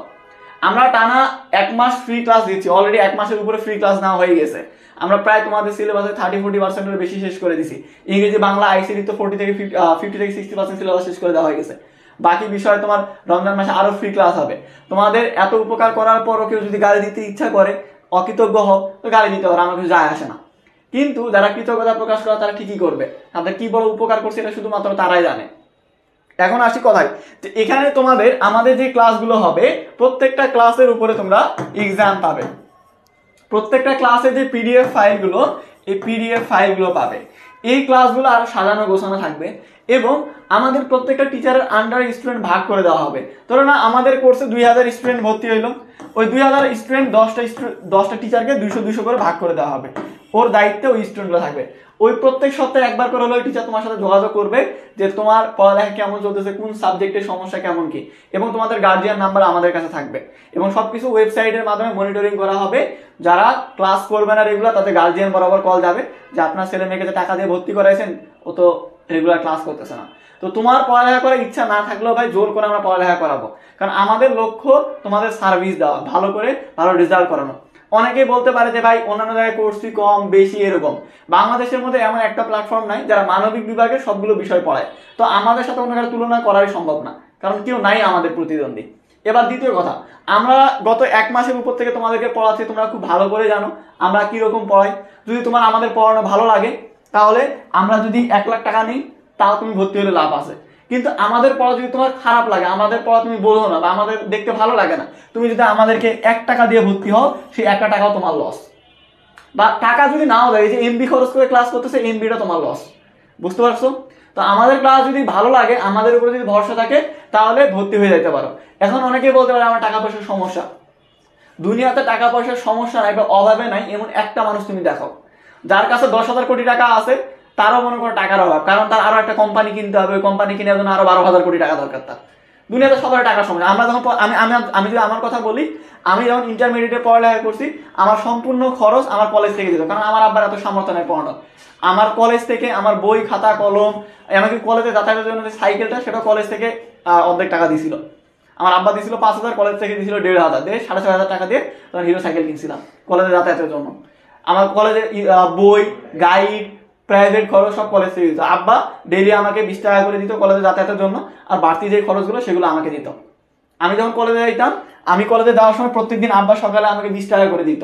[SPEAKER 1] আমরা টানা 1 মাস ফ্রি ক্লাস দিচ্ছি, অলরেডি 1 মাসের উপরে ফ্রি ক্লাস নেওয়া হয়ে গেছে। আমরা প্রায় তোমাদের সিলেবাসে 30-40% বেশি শেষ করে দিছি। ইংরেজি বাংলা আইসিডি তো 50 থেকে 60% সিলেবাস শেষ করে দেওয়া হয়ে গেছে। বাকি বিষয় তোমার রমজান মাসে আরো ফ্রি ক্লাস হবে। তোমাদের এত উপকার করার পরও কেউ যদি গালি দিতে ইচ্ছা করে, অকৃতজ্ঞ হোক, তো গালি দিতে পারে, আমার কিছু যায় আসে না। কিন্তু যারা কৃতজ্ঞতা প্রকাশ করে তারা ঠিকই করবে, তাদের কি বড় উপকার করছে এটা শুধুমাত্র তারাই জানে। এখন আসি কথায়, যে এখানে তোমাদের আমাদের যে ক্লাসগুলো হবে প্রত্যেকটা ক্লাসের উপরে তোমরা এক্সাম পাবে। প্রত্যেকটা ক্লাসে যে পিডিএফ ফাইলগুলো, এই পিডিএফ ফাইলগুলো পাবে। এই ক্লাসগুলো আরো সাজানো গোছানো থাকবে, এবং আমাদের প্রত্যেকটা টিচারের আন্ডার স্টুডেন্ট ভাগ করে দেওয়া হবে। ধরো না আমাদের কোর্সে 2000 স্টুডেন্ট ভর্তি হইলো, ওই 2000 স্টুডেন্ট 10টা টিচারকে 200-200 করে ভাগ করে দেওয়া হবে। ওর দায়িত্বে ওই স্টুডেন্টগুলো থাকবে। ওই প্রত্যেক সপ্তাহে একবার করে হলো টিচার তোমার সাথে যোগাযোগ করবে যে তোমার পড়ালেখা কেমন চলতেছে, কোন সাবজেক্টের সমস্যা কেমন কি, এবং তোমাদের গার্জিয়ান নাম্বার আমাদের কাছে থাকবে, এবং সবকিছু ওয়েবসাইটের মাধ্যমে মনিটরিং করা হবে। যারা ক্লাস করবে না রেগুলার, তাদের গার্জিয়ান বরাবর কল যাবে যে আপনার ছেলে মেয়েকে যে টাকা দিয়ে ভর্তি করাইছেন ও তো রেগুলার ক্লাস করতেছে না। তো তোমার পড়ালেখা করার ইচ্ছা না থাকলেও ভাই জোর করে আমরা পড়ালেখা করাবো, কারণ আমাদের লক্ষ্য তোমাদের সার্ভিস দেওয়া, ভালো করে ভালো রেজাল্ট করানো। অনেকেই বলতে পারে যে ভাই অন্যান্য জায়গায় কোর্স ফি কম বেশি এরকম। বাংলাদেশের মধ্যে এমন একটা প্ল্যাটফর্ম নাই যারা মানবিক বিভাগে সবগুলো বিষয় পড়ায়, তো আমাদের সাথে অন্য কারো তুলনা করাই সম্ভব না, কারণ কেউ নাই আমাদের প্রতিদ্বন্দ্বী। এবার দ্বিতীয় কথা, আমরা গত 1 মাসের উপর থেকে তোমাদেরকে পড়াচ্ছি, তোমরা খুব ভালো করে জানো আমরা কিরকম পড়াই। যদি তোমার আমাদের পড়ানো ভালো লাগে, তাহলে আমরা যদি 1 লাখ টাকা নিই তাও তুমি ভর্তি হলে লাভ আছে। কিন্তু আমাদের পড়া যদি তোমার খারাপ লাগে, আমাদের পড়া তুমি বোঝো না বা আমাদের দেখতে ভালো লাগে না, তুমি যদি আমাদেরকে 1 টাকা দিয়ে ভর্তি হও, সেই 1 টাকাও তোমার লস। বা টাকা যদি নাও দেয়, যে এমবি খরচ করে ক্লাস করতেছে, এমবিটা তোমার লস। বুঝতে পারছো? তো আমাদের ক্লাস যদি ভালো লাগে, আমাদের উপরে যদি ভরসা থাকে, তাহলে ভর্তি হয়ে যেতে পারো। এখন অনেকেই বলতে পারে আমার টাকা পয়সার সমস্যা। দুনিয়াতে টাকা পয়সার সমস্যা নাই বা অভাবে নাই এমন একটা মানুষ তুমি দেখো, যার কাছে 10,000 কোটি টাকা আছে, তারও মনে করো টাকার অভাব, কারণ তার আরো একটা কোম্পানি কিনতে হবে, ওই কোম্পানি কেনার জন্য আরো 12,000 কোটি টাকা দরকার তার। দুনিয়াতে সবার টাকার সমস্যা। আমরা যখন আমি যদি আমার কথা বলি, আমি যখন ইন্টারমিডিয়েটে পড়ালেখা করছি, আমার সম্পূর্ণ খরচ আমার কলেজ থেকে দিত, কারণ আমার আব্বার এত সামর্থ্য নেই পড়ানো। আমার কলেজ থেকে আমার বই খাতা কলম, এমনকি কলেজে যাতায়াতের জন্য যে সাইকেলটা, সেটা কলেজ থেকে অর্ধেক টাকা দিছিল। আমার আব্বা দিছিল 5,000, কলেজ থেকে দিছিল 1,500, দিয়ে 6,500 টাকা দিয়ে তখন হিরো সাইকেল কিনছিলাম কলেজে যাতায়াতের জন্য। আমার কলেজে বই গাইড প্রাইভেট খরচ সব কলেজ থেকে দিত। আব্বা ডেইলি আমাকে 20 টাকা করে দিত কলেজে যাতায়াতের জন্য, আর বাড়তি যে খরচগুলো সেগুলো আমাকে দিত। আমি যখন কলেজে যাইতাম, আমি কলেজে যাওয়ার সময় প্রত্যেকদিন আব্বা সকালে আমাকে 20 টাকা করে দিত।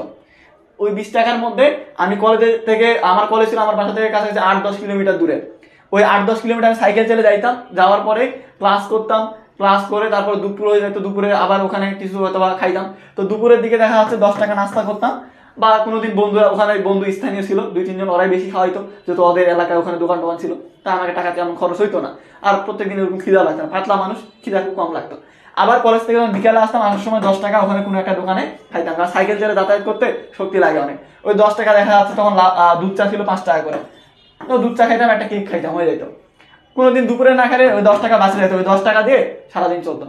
[SPEAKER 1] ওই 20 টাকার মধ্যে আমি কলেজে থেকে, আমার কলেজ ছিল আমার বাসা থেকে কাছাকাছি 8-10 কিলোমিটার দূরে, ওই 8-10 কিলোমিটার আমি সাইকেল চলে যাইতাম। যাওয়ার পরে ক্লাস করতাম, ক্লাস করে তারপর দুপুর হয়ে যেত, দুপুরে আবার ওখানে কিছু হয়তো বা খাইতাম। তো দুপুরের দিকে দেখা যাচ্ছে 10 টাকা নাস্তা করতাম, বা কোনোদিন বন্ধুরা, ওখানে বন্ধু স্থানীয় ছিল 2-3 জন, ওরাই বেশি খাওয়াইতো, যেহেতু ওদের এলাকায় ওখানে দোকান টোকান ছিল, তা আমাকে টাকা তেমন খরচ হইতো না। আর প্রত্যেকদিন ওরকম খিদা লাগতো না, পাতলা মানুষ, খিদা খুব কম লাগতো। আবার কলেজ থেকে যখন বিকালে আসতাম, আসার সময় 10 টাকা ওখানে কোনো একটা দোকানে খাইতাম, কারণ সাইকেল চলে যাতায়াত করতে শক্তি লাগে অনেক। ওই 10 টাকা দেখা যাচ্ছে তখন দুধ চা ছিল 5 টাকা করে, তো দুধ চা খাইতাম, একটা কেক খাইতাম, হয়ে যেত। কোনোদিন দুপুরে না খেলে ওই 10 টাকা বাঁচে যেত, ওই 10 টাকা দিয়ে সারাদিন চলতো।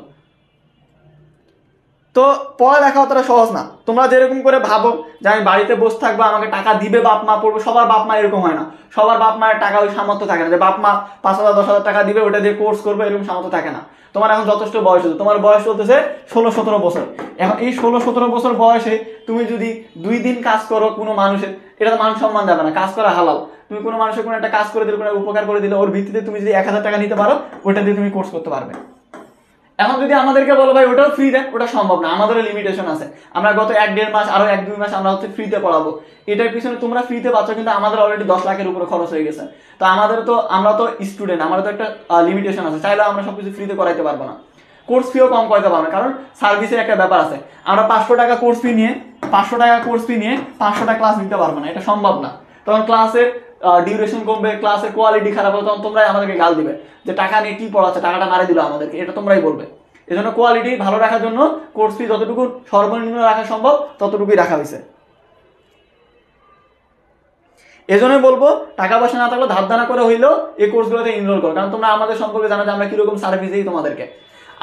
[SPEAKER 1] তো পড়ালেখা অতটা সহজ না। তোমরা যেরকম করে ভাবো যে আমি বাড়িতে বসে থাকবো, আমাকে টাকা দিবে বাপ মা, পড়বো, সবার বাপ মা এরকম হয় না। সবার বাপ মায়ের টাকা ওই সামর্থ্য থাকে না যে বাপ মা 5,000-10,000 টাকা দিবে, ওটা দিয়ে কোর্স করবে, এরকম সামর্থ্য থাকে না। তোমার এখন যথেষ্ট বয়স হচ্ছে, তোমার বয়স চলতেছে 16-17 বছর। এখন এই 16-17 বছর বয়সে তুমি যদি 2 দিন কাজ করো কোনো মানুষের, এটা তো মান সম্মান যাবে না, কাজ করা হালাল। তুমি কোনো মানুষের কোনো একটা কাজ করে দিলে, কোনো উপকার করে দিলে, ওর ভিত্তিতে তুমি যদি 1,000 টাকা নিতে পারো, ওটা দিয়ে তুমি কোর্স করতে পারবে। এখন যদি আমাদেরকে বলো ভাই ওটাও ফ্রি দেন, ওটা সম্ভব না, আমাদেরও লিমিটেশন আছে। আমরা গত 1-1.5 মাস আরো 1-2 মাস আমরা হচ্ছে ফ্রিতে পড়াবো, এটার পিছনে তোমরা ফ্রিতে পাচ্ছ, কিন্তু আমাদের অলরেডি 10 লাখের উপরে খরচ হয়ে গেছে। তো আমরা তো স্টুডেন্ট, আমাদের তো একটা লিমিটেশন আছে, চাইলে আমরা সবকিছু ফ্রিতে করাইতে পারবো না। কোর্স ফিও কম করাইতে পারবো না, কারণ সার্ভিসের একটা ব্যাপার আছে। আমরা 500 টাকা কোর্স ফি নিয়ে 500টা ক্লাস নিতে পারবো না, এটা সম্ভব না। তখন ক্লাসের ডিউরেশন কমবে, ক্লাসের কোয়ালিটি খারাপ হবে, তখন তোমরাই আমাদেরকে গাল দিবে যে টাকা নিয়ে কি পড়াচ্ছে, টাকাটা মারে দিল আমাদেরকে, এটা তোমরাই বলবে। এই জন্য কোয়ালিটি ভালো রাখার জন্য কোর্স ফি যতটুকু সর্বনিম্ন রাখা সম্ভব ততটুকুই রাখা হয়েছে। এজন্য বলবো টাকা পয়সা না থাকলে ধার দানা করে হইলেও এই কোর্সগুলোতে এনরোল করো, কারণ তোমরা আমাদের সম্পর্কে জানো যে আমরা কিরকম সার্ভিস দিই তোমাদেরকে।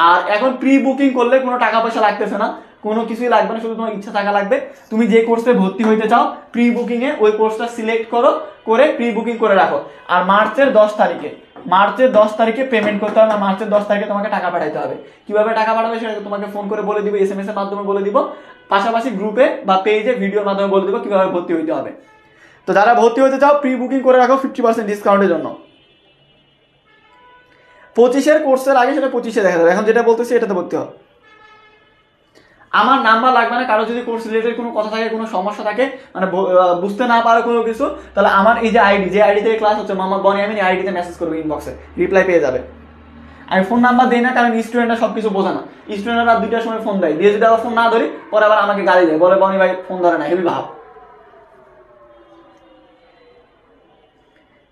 [SPEAKER 1] আর এখন প্রি বুকিং করলে কোনো টাকা পয়সা লাগতেছে না, কোনো কিছুই লাগবে না, শুধু তোমার ইচ্ছা থাকা লাগবে। তুমি যে কোর্সে ভর্তি হইতে চাও প্রি বুকিং এ ওই কোর্সটা সিলেক্ট করো, করে প্রি বুকিং করে রাখো। আর মার্চের 10 তারিখে পেমেন্ট করতে হবে, মার্চের 10 তারিখে তোমাকে টাকা পাঠাইতে হবে। কিভাবে টাকা পাঠাবে সেটা তোমাকে ফোন করে বলে দিব, SMS এর মাধ্যমে বলে দিব, পাশাপাশি গ্রুপে বা পেজে ভিডিওর মাধ্যমে বলে দিব কিভাবে ভর্তি হইতে হবে। তো যারা ভর্তি হতে চাও প্রি বুকিং করে রাখো 50% ডিসকাউন্টের জন্য। 25-এর কোর্সের আগে সেটা 25-এ দেখা যাবে, এখন যেটা বলতেছি এটাতে ভর্তি হবে। আমার নাম্বার লাগবে না, কারো যদি কোর্স রিলেটেড কোনো কথা থাকে, কোনো সমস্যা থাকে, মানে বুঝতে না পারো কোনো কিছু, তাহলে আমার এই যে আইডি থেকে ক্লাস হচ্ছে মোহাম্মদ বনিয়ামিন, এই আইডিতে মেসেজ করবে, ইনবক্সে রিপ্লাই পেয়ে যাবে। আমি ফোন নাম্বার দিই না, কারণ স্টুডেন্টরা সবকিছু বোঝে না। স্টুডেন্টরা 2টার সময় ফোন দেয়, দিয়ে যদি আবার ফোন না ধরি পরে আবার আমাকে গালি দেয়, বলে বনি ভাই ফোন ধরে না, হেবি ভাব।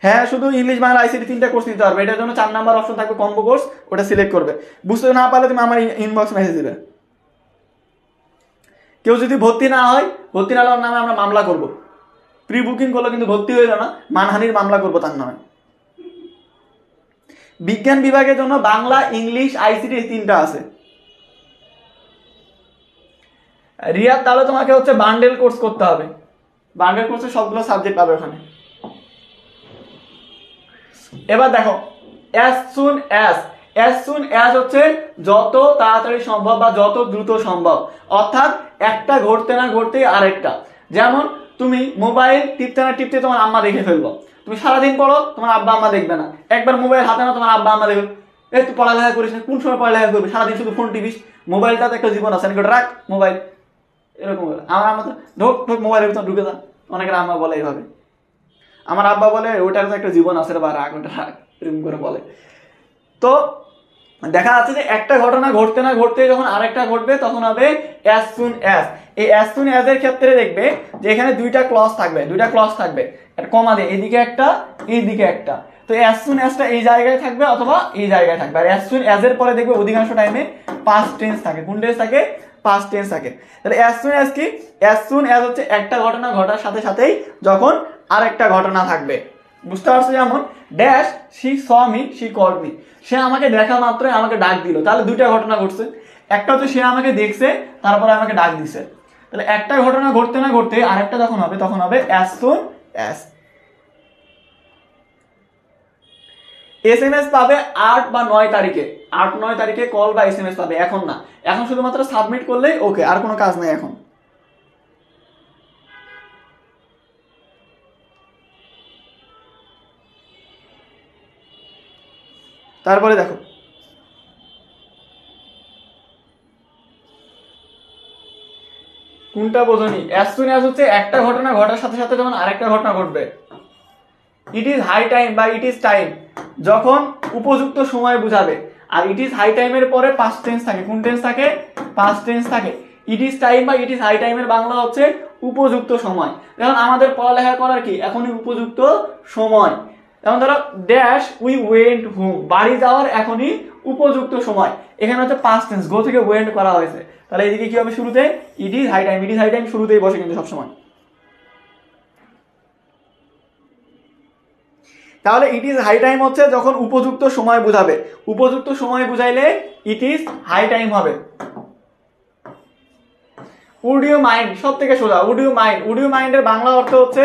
[SPEAKER 1] হ্যাঁ, শুধু ইংলিশ বাংলা ICT 3টা কোর্স নিতে পারবে, এটার জন্য 4 নাম্বার অপশন থাকবে কম্বো কোর্স, ওটা সিলেক্ট করবে। বুঝতে না পারলে তুমি আমার ইনবক্স মেসেজ দিবে। কেউ যদি ভর্তি না হলে ওর নামে আমরা মামলা করব। প্রি বুকিং করলে কিন্তু ভর্তি হইল না, মানহানির মামলা করবো তার নামে। বিজ্ঞান বিভাগের জন্য বাংলা, ইংলিশ, ICT 3টা আছে। রিয়াদ, তাহলে তোমাকে হচ্ছে বান্ডেল কোর্স করতে হবে, বান্ডেল কোর্সে সবগুলো সাবজেক্ট পাবে ওখানে। এবার দেখো as soon as হচ্ছে যত তাড়াতাড়ি সম্ভব বা যত দ্রুত সম্ভব, অর্থাৎ একটা ঘটতে না ঘটতেই আরেকটা। যেমন তুমি মোবাইল টিপতে না টিপতে তোমার আম্মা দেখে ফেলবো, তুমি সারাদিন পড়ো তোমার আব্বা আম্মা দেখবে না, একবার মোবাইল হাতে না তোমার আব্বা আম্মা দেখবে, এই তুই পড়ালেখা করিস না, কোন সময় পড়ালেখা করবি, সারাদিন শুধু ফোন টিপিস, মোবাইলটা তো একটা জীবন আছে, রাখ মোবাইল, এরকম বলে। আমার আম্মা তো ঢোক মোবাইলের ভিতর ঢুকে যা, অনেকের আম্মা বলে এইভাবে। আমার আব্বা বলে ওটার তো একটা জীবন আছে বা রাখ ওটা রাখ, এরকম করে বলে। তো দেখা যাচ্ছে যে একটা ঘটনা ঘটতে না ঘটতে যখন আরেকটা ঘটবে তখন হবে as soon as। এই as soon as এর ক্ষেত্রে দেখবে যে এখানে দুইটা ক্লজ থাকবে, একটা কমা দিয়ে এদিকে একটা এইদিকে একটা। তো as soon as টা এই জায়গায় থাকবে অথবা এই জায়গায় থাকবে। আর as soon as এর পরে দেখবে অধিকাংশ টাইমে past tense থাকে। কোন টেন্স থাকে? past tense থাকে। তাহলে as soon as কি? as soon as হচ্ছে একটা ঘটনা ঘটার সাথে সাথেই যখন আরেকটা ঘটনা থাকবে। বুঝতে পারছো? যেমন dash she saw me, she called me, সে আমাকে দেখা মাত্রই আমাকে ডাক দিল। তাহলে দুইটা ঘটনা ঘটছে, একটা হচ্ছে সে আমাকে দেখছে তারপরে আমাকে ডাক দিছে। তাহলে একটা ঘটনা ঘটতে না ঘটতে আরেকটা যখন হবে তখন হবে as soon as। SMS পাবে 8 বা 9 তারিখে, 8-9 তারিখে কল বা SMS পাবে, এখন না। এখন শুধুমাত্র সাবমিট করলেই ওকে, আর কোনো কাজ নাই এখন। তারপরে দেখো কোনটা বোঝনি? as soon as হচ্ছে একটা ঘটনা ঘটার সাথে সাথে যখন আরেকটা ঘটনা ঘটবে। ইট ইজ হাই টাইম বা ইট ইজ টাইম যখন উপযুক্ত সময় বুঝাবে। আর ইট ইজ হাই টাইমের পরে পাস্ট টেন্স থাকে। কোন টেন্স থাকে? পাস্ট টেন্স থাকে। ইট ইজ টাইম বা ইট ইজ হাই টাইমের বাংলা হচ্ছে উপযুক্ত সময়। যেমন আমাদের পড়ালেখা করার কি এখনই উপযুক্ত সময়। যেমন ধরো ড্যাশ উই ওয়েন্ট হোম, বাড়ি যাওয়ার এখনই উপযুক্ত সময়। এখানে হচ্ছে পাস্ট টেন্স, গো থেকে ওয়েন্ট করা হয়েছে। তাহলে এদিকে কি হবে? শুরুতে it is high time, it is high time শুরুতেই বসে কিন্তু সবসময়। তাহলে ইট ইজ হাই টাইম হচ্ছে যখন উপযুক্ত সময় বুঝাবে। উপযুক্ত সময় বুঝাইলে ইট ইজ হাই টাইম হবে। উড ইউ মাইন্ড, সব থেকে সোজা। Would you mind, would you মাইন্ডের বাংলা অর্থ হচ্ছে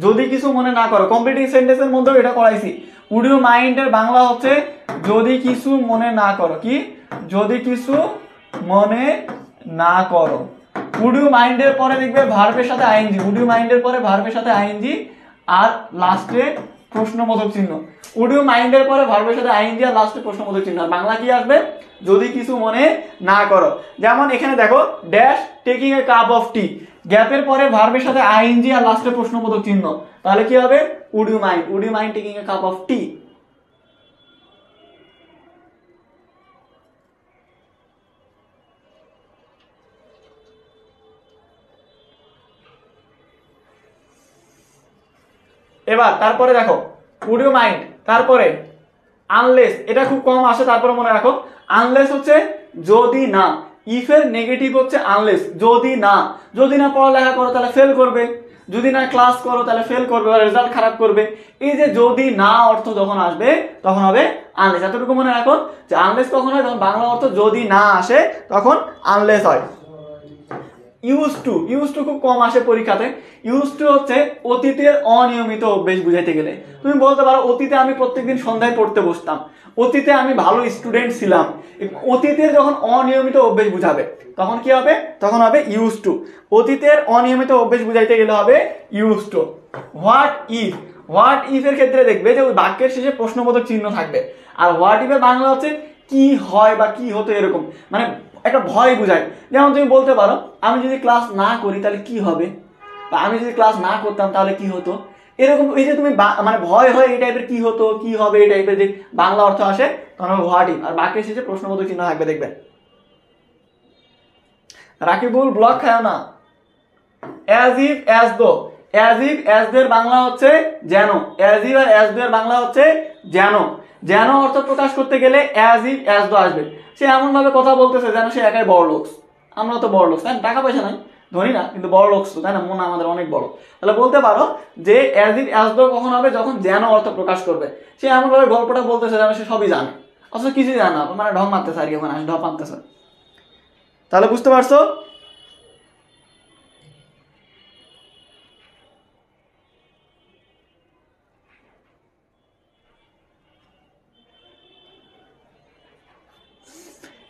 [SPEAKER 1] যদি কিছু মনে না করো। কমপ্লিটিং সেন্টেন্সের মধ্যেও এটা করাইছি। উড ইউ মাইন্ডের বাংলা হচ্ছে যদি কিছু মনে না করো। কি? যদি কিছু মনে না করো। উড ইউ মাইন্ডের পরে দেখবে ভার্বের সাথে আইএনজি। উড ইউ মাইন্ডের পরে ভার্বের সাথে আইএনজি আর লাস্টে প্রশ্নবোধক চিহ্ন। উড ইউ মাইন্ডের পরে ভার্বের সাথে আইএনজি আর লাস্টে প্রশ্নবোধক চিহ্ন। বাংলা কি আসবে? যদি কিছু মনে না করো। যেমন এখানে দেখো dash taking a cup of tea, গ্যাপের পরে ভার্বের সাথে আইএনজি আর লাস্টে প্রশ্নবোধক চিহ্ন, তাহলে কি হবে? Would you mind taking a cup of tea. এবার তারপরে দেখো উড ইউ মাইন্ড, তারপরে আনলেস, এটা খুব কম আসে, তারপরে মনে রাখো আনলেস হচ্ছে যদি না, ইফ এর নেগেটিভ হচ্ছে আনলেস, যদি না, যদি না পড়ালেখা করো তাহলে ফেল করবে, যদি না ক্লাস করো তাহলে ফেল করবে বা রেজাল্ট খারাপ করবে। এই যে যদি না অর্থ যখন আসবে তখন হবে আনলেস। এতটুকু মনে রাখো যে আনলেস কখন হয়? যখন বাংলা অর্থ যদি না আসে তখন আনলেস হয়। ইউজ টু খুব কম আসে পরীক্ষাতে। ইউজ টু হচ্ছে অতীতের অনিয়মিত অভ্যেস বুঝাইতে গেলে তুমি বলতে পারো অতীতে আমি প্রত্যেকদিন সন্ধ্যায় পড়তে বসতাম, অতীতে আমি ভালো স্টুডেন্ট ছিলাম। অতীতের যখন অনিয়মিত অভ্যেস বুঝাবে তখন কি হবে? তখন হবে ইউজ টু। অতীতের অনিয়মিত অভ্যেস বুঝাইতে গেলে হবে ইউজ টু। হোয়াট ইফ এর ক্ষেত্রে দেখবে যে ওই বাক্যের শেষে প্রশ্নবোধক চিহ্ন থাকবে, আর হোয়াট ইফ এর বাংলা হচ্ছে কি হয় বা কি হতো, এরকম মানে একটা ভয় বুঝায়। যেমন তুমি বলতে পারো আমি যদি ক্লাস না করি তাহলে কি হবে, বা আমি যদি ক্লাস না করতাম তাহলে কি হতো, এরকম। এই যে তুমি মানে ভয় হয় এই টাইপের, কি হতো কি হবে এই টাইপের যে বাংলা অর্থ আসে তখন হোয়াট ইফ, আর বাক্যের শেষে প্রশ্নবোধক চিহ্ন থাকবে দেখবেন। রাকিবুল ব্লক খায় না। As if as though, as if as though এর বাংলা হচ্ছে যেন, as if R as though এর বাংলা হচ্ছে যেন। যেন অর্থ প্রকাশ করতে গেলে অ্যাজ ইফ অ্যাজ দো আসবে। সে এমন ভাবে কথা বলতেছে যেন সে একাই বড় লোক। আমরা তো বড় লোক, তাই না? টাকা পয়সা নাই, ধরি না, কিন্তু বড় লোক তো, তাই না? মন আমাদের অনেক বড়। তাহলে বলতে পারো যে অ্যাজ ইফ অ্যাজ দো কখন হবে? যখন যেন অর্থ প্রকাশ করবে। সে এমন ভাবে গল্পটা বলতেছে যেন সে সবই জানে, অথচ কিছুই জানে না, মানে ঢং মারতেছে আর কি, ওখানে ঢপ মারতেছে। তাহলে বুঝতে পারছো?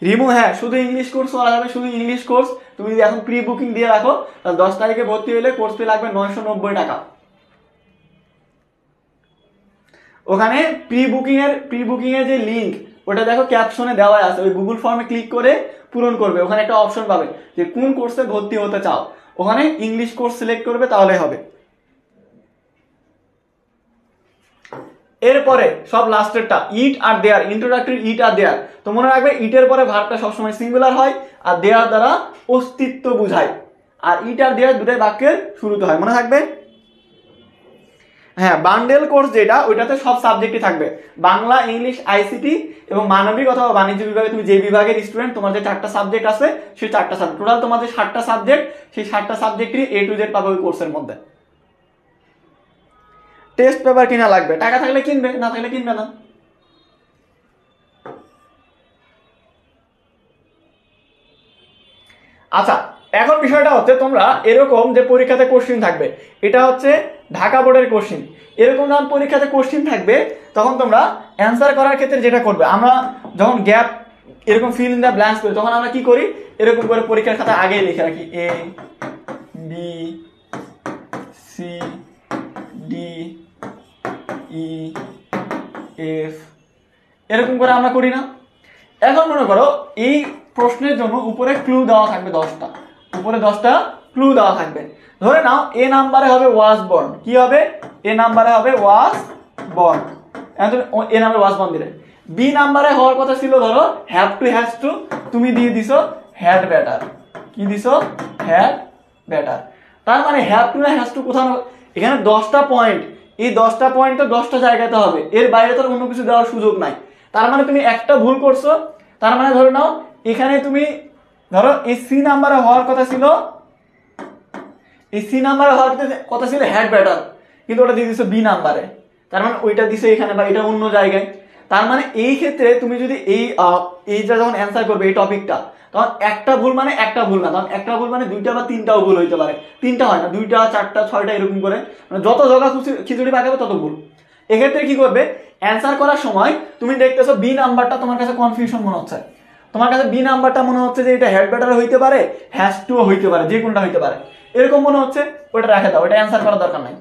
[SPEAKER 1] রিমু, হ্যাঁ শুধু ইংলিশ কোর্স করা যাবে, শুধু ইংলিশ কোর্স। তুমি যদি এখন প্রি বুকিং দিয়ে রাখো তাহলে 10 তারিখে ভর্তি হলে কোর্স ফি লাগবে 990 টাকা। ওখানে প্রি বুকিং এর যে লিঙ্ক ওটা দেখো ক্যাপশনে দেওয়া আছে, ওই গুগল ফর্মে ক্লিক করে পূরণ করবে। ওখানে একটা অপশন পাবে যে কোন কোর্সে ভর্তি হতে চাও, ওখানে ইংলিশ কোর্স সিলেক্ট করবে, তাহলে হবে। এরপরে সব লাস্টেরটা ইট আর দেয়ার, ইন্ট্রোডাক্টরি ইট আর দেয়ার। তো মনে রাখবে ইটের পরে ভার্বটা সবসময় সিঙ্গুলার হয়, আর দেয়ার দ্বারা অস্তিত্ব বুঝায়, আর ইট আর দেয়ার দুটাই বাক্যের শুরুতে হয়, মনে থাকবে। হ্যাঁ, বান্ডেল কোর্স যেটা, ওইটাতে সব সাবজেক্টই থাকবে, বাংলা, ইংলিশ, আইসিটি এবং মানবিক অথবা বাণিজ্য বিভাগে তুমি যে বিভাগের স্টুডেন্ট, তোমার যে 4টা সাবজেক্ট আছে সেই 4টা সাবজেক্ট, টোটাল তোমার যে 7টা সাবজেক্ট, সেই 7টা সাবজেক্টই A to Z পাবে ওই কোর্সের মধ্যে। টেস্ট পেপার কিনা লাগবে, টাকা থাকলে কিনবে, না থাকলে কিনবে না। আচ্ছা, এখন বিষয়টা হচ্ছে তোমরা এরকম যে পরীক্ষাতে কোশ্চিন থাকবে, এটা হচ্ছে ঢাকা বোর্ডের কোশ্চিন। এরকম যখন পরীক্ষাতে কোশ্চিন থাকবে তখন তোমরা অ্যান্সার করার ক্ষেত্রে যেটা করবে, আমরা যখন গ্যাপ এরকম ফিল ইন দ্য ব্ল্যাঙ্কস করি তখন আমরা কি করি, এরকম করে পরীক্ষার খাতা আগেই লিখে রাখি A B C D E F, এরকম করে আমরা করি না। এখন মনে করো এই প্রশ্নের জন্য উপরে ক্লু দেওয়া থাকবে 10টা, উপরে 10টা ক্লু দেওয়া থাকবে। ধরে নাও A নাম্বারে হবে ওয়াজ বর্ন, কি হবে? A নাম্বারে হবে ওয়াজ বর্ন, A নাম্বারে ওয়াজ বর্ন দিলে। B নাম্বারে হওয়ার কথা ছিল ধরো হ্যাভ টু হ্যাজ টু, তুমি দিয়ে দিছো হ্যাড বেটার। কি দিছো? Had better. তার মানে হ্যাভ টু না হ্যাজ টু কোথাও, এখানে 10টা পয়েন্ট, এই 10টা পয়েন্ট তো 10টা জায়গাতে হবে, এর বাইরে তো অন্য কিছু দেওয়ার সুযোগ নাই। তার মানে তুমি একটা ভুল করছো, তার মানে ধরে নাও এখানে তুমি ধরো এই C নাম্বারে হওয়ার কথা ছিল, এই C নাম্বারে হওয়ার কথা ছিল হ্যাড বেটার, কিন্তু ওটা দিয়ে দিছো B নাম্বারে, তার মানে ওইটা দিছো এখানে বা এটা অন্য জায়গায়। তার মানে এই ক্ষেত্রে তুমি যদি এইটা যখন অ্যান্সার করবে এই টপিকটা, তখন একটা ভুল মানে একটা ভুল না, তখন একটা ভুল মানে 2টা বা 3টাও ভুল হইতে পারে, 3টা হয় না, 2টা 4টা 6টা এরকম করে, মানে যত জগা খিচুড়ি পাকাবে তত ভুল। এক্ষেত্রে কি করবে, অ্যান্সার করার সময় তুমি দেখতেছো B নাম্বারটা তোমার কাছে কনফিউশন মনে হচ্ছে, তোমার কাছে B নাম্বারটা মনে হচ্ছে যে এটা হেড বেটার হইতে পারে, হ্যাজ টু হইতে পারে, যে কোনটা হইতে পারে, এরকম মনে হচ্ছে, ওটা রেখে দাও, এটা অ্যান্সার করার দরকার নাই।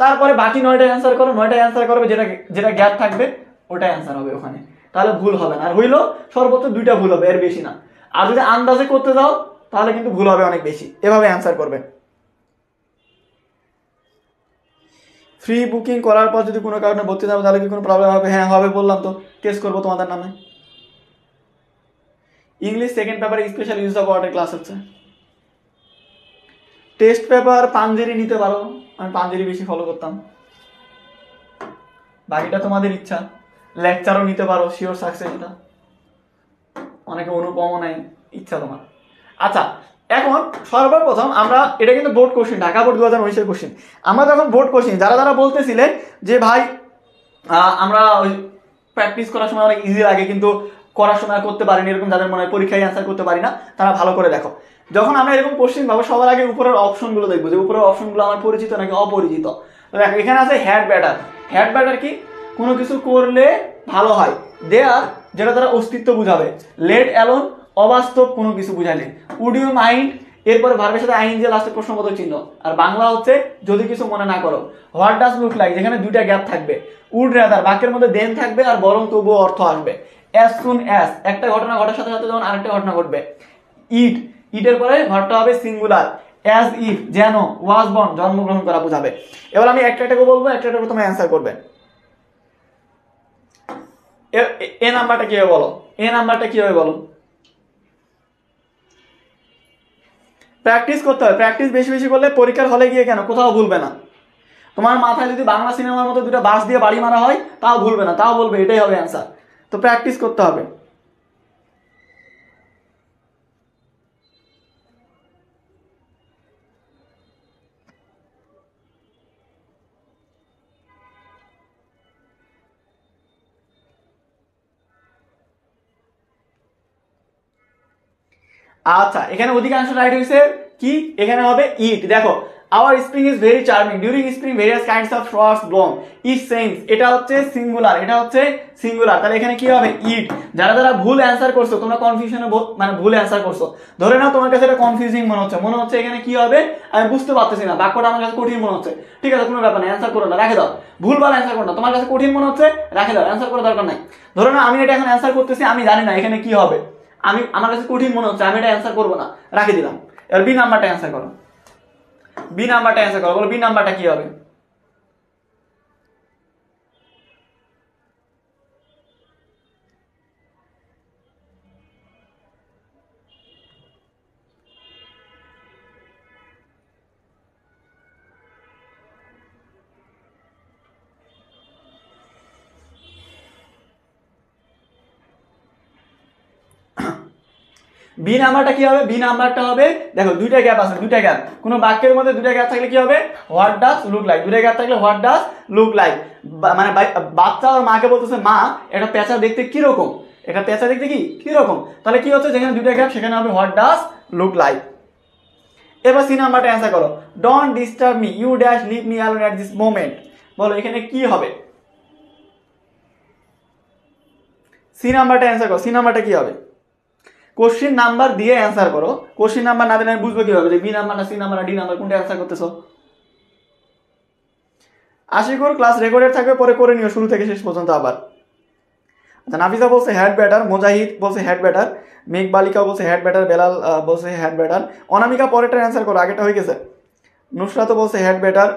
[SPEAKER 1] তারপরে বাকি 9টা অ্যান্সার করো, 9টা অ্যান্সার করবে, যেটা যেটা গ্যাপ থাকবে ওটাই অ্যান্সার হবে ওখানে, তাহলে ভুল হবে না। আর হইলো সর্বোচ্চ 2টা ভুল হবে, এর বেশি না। আর যদি আন্দাজে করতে যাও তাহলে কিন্তু ভুল হবে অনেক বেশি। এভাবে অ্যান্সার করবে। ফ্রি বুকিং করার পর যদি কোনো কারণে ভর্তি যাবে তাহলে কি কোনো প্রবলেম হবে? হ্যাঁ হবে, বললাম তো, কেস করবো তোমাদের নামে। ইংলিশ সেকেন্ড পেপারে স্পেশাল ইউজ অফ ওয়ার্ডের ক্লাস হচ্ছে। টেস্ট পেপার পাঞ্জেরি নিতে পারো, আমি পাঞ্জেরি বেশি ফলো করতাম, বাকিটা তোমাদের ইচ্ছা। লেকচারও নিতে পারো, শিওর সাকসেস, এটা অনেকে অনুপমও নাই, ইচ্ছা তোমার। আচ্ছা, এখন সর্বপ্রথম আমরা, এটা কিন্তু বোর্ড কোশ্চেন, ঢাকা বোর্ড 2019-এর কোশ্চেন। আমরা যখন বোর্ড কোশ্চেন, যারা যারা বলতেছিলে যে ভাই আমরা ওই প্র্যাকটিস করার সময় অনেক ইজি লাগে কিন্তু করার সময় করতে পারিনি, এরকম যাদের মনে হয় পরীক্ষায় অ্যান্সার করতে পারি না, তারা ভালো করে দেখো। যখন আমরা এরকম কোশ্চেন পাবো সবার আগে উপরের অপশনগুলো দেখবো, যে উপরের অপশনগুলো আমার পরিচিত নাকি অপরিচিত। দেখো এখানে আছে হ্যাড ব্যাটার। হ্যাড ব্যাটার কি? কোনো কিছু করলে ভালো হয়। দেয়ার, যেটা তারা অস্তিত্ব বুঝাবে। লেট অ্যালোন, অবাস্তব কোনো কিছু বুঝালে। উড ইউ মাইন্ড, এরপরে ভার্বের সাথে আইন যে লাস্টে প্রশ্নবোধক চিহ্ন। আর বাংলা হচ্ছে যদি কিছু মনে না করো। হোয়াট ডাজ লুক লাইক, যেখানে 2টা গ্যাপ থাকবে। উড রাদার, বাক্যের মধ্যে দেন থাকবে আর বরং তবুও অর্থ আসবে। অ্যাজ সুন অ্যাজ, একটা ঘটনা ঘটার সাথে সাথে যখন আরেকটা ঘটনা ঘটবে। ইট, ইটের পরে ভার্বটা হবে সিঙ্গুলার। অ্যাজ ইফ, যেন। ওয়াজ বর্ন, জন্মগ্রহণ করা বোঝাবে। এবার আমি একটা একটা বলবো, একটা একটা তুমি অ্যান্সার করবে। এ নাম্বারটা কি হবে বলো? এ নাম্বারটা কি হবে বলো? প্র্যাকটিস করতে হবে। প্র্যাকটিস বেশি বেশি করলে পরীক্ষার হলে গিয়ে কেন কোথাও ভুলবে না। তোমার মাথায় যদি বাংলা সিনেমার মতো 2টা বাঁশ দিয়ে বাড়ি মারা হয় তাও ভুলবে না, তাও বলবে এটাই হবে অ্যান্সার। তো প্র্যাকটিস করতে হবে। আচ্ছা, এখানে অধিকাংশ রাইট হয়েছে কি? এখানে হবে ইট। দেখো, our spring is very charming, during spring various kinds of flowers bloom. It sense, এটা হচ্ছে সিঙ্গুলার, এটা হচ্ছে সিঙ্গুলার, তাহলে এখানে কি হবে? ইট। যারা যারা ভুল অ্যান্সার করছো, তোমরা কনফিউশনে মানে ভুল অ্যান্সার করছো, ধরে নাও তোমার কাছে এটা কনফিউজিং মনে হচ্ছে এখানে কি হবে আমি বুঝতে পারতেছি না, বাক্যটা আমার কাছে কঠিন মনে হচ্ছে। ঠিক আছে, কোনো ব্যাপার না, অ্যান্সার করো না, রেখে দাও। ভুলভাল অ্যান্সার করো না, তোমার কাছে কঠিন মনে হচ্ছে, রেখে দাও, অ্যান্সার করার দরকার নাই। ধরে নাও আমি এটা এখন অ্যান্সার করতেছি, আমি জানি না এখানে কি হবে, আমার কাছে কঠিন মনে হচ্ছে, আমি এটা অ্যান্সার করবো না, রাখে দিলাম। এবার বি নাম্বারটা অ্যান্সার করো। বি নাম্বারটা অ্যান্সার করো, বলো বি নাম্বারটা কি হবে? বি নাম্বারটা কি হবে? বি নাম্বারটা হবে, দেখো 2টা গ্যাপ আছে, 2টা গ্যাপ। কোনো বাক্যের মধ্যে 2টা গ্যাপ থাকলে কি হবে? What does look like. 2টা গ্যাপ থাকলে হোয়াট ডাজ লুক লাইক, মানে বাচ্চা আর মাকে বলতেছে মা এটা পেঁচা দেখতে কি রকম, এটা পেঁচা দেখতে কি রকম, তাহলে কি হচ্ছে যেখানে 2টা গ্যাপ সেখানে হবে হোয়াট ডাজ লুক লাইক। এবার সি নাম্বারটা অ্যান্সার করো। Don't disturb me, you dash leave me alone at this moment. বলো এখানে কি হবে? সি নাম্বারটা অ্যান্সার করো। সি নাম্বারটা কি হবে? কোশ্চিন নাম্বার দিয়ে অ্যান্সার করো। কোশ্চিন নাম্বার না দিলে আমি বুঝবো কিভাবে যে বি নাম্বার না সি নাম্বার না ডি নাম্বার কোনটা অ্যান্সার করতেছো? আশিকুর ক্লাস রেকর্ডেড থাকবে, পরে করে নিও শুরু থেকে শেষ পর্যন্ত আবার। আচ্ছা, নাফিসা বলছে হ্যাড ব্যাটার, মোজাহিদ বলছে হ্যাড ব্যাটার, মেঘ বালিকা বলছে হ্যাড ব্যাটার, বেলাল বলছে হ্যাড ব্যাটার, অনামিকা পরেরটা অ্যান্সার করো, আগেটা হয়ে গেছে। নুসরাত বলছে হ্যাড ব্যাটার।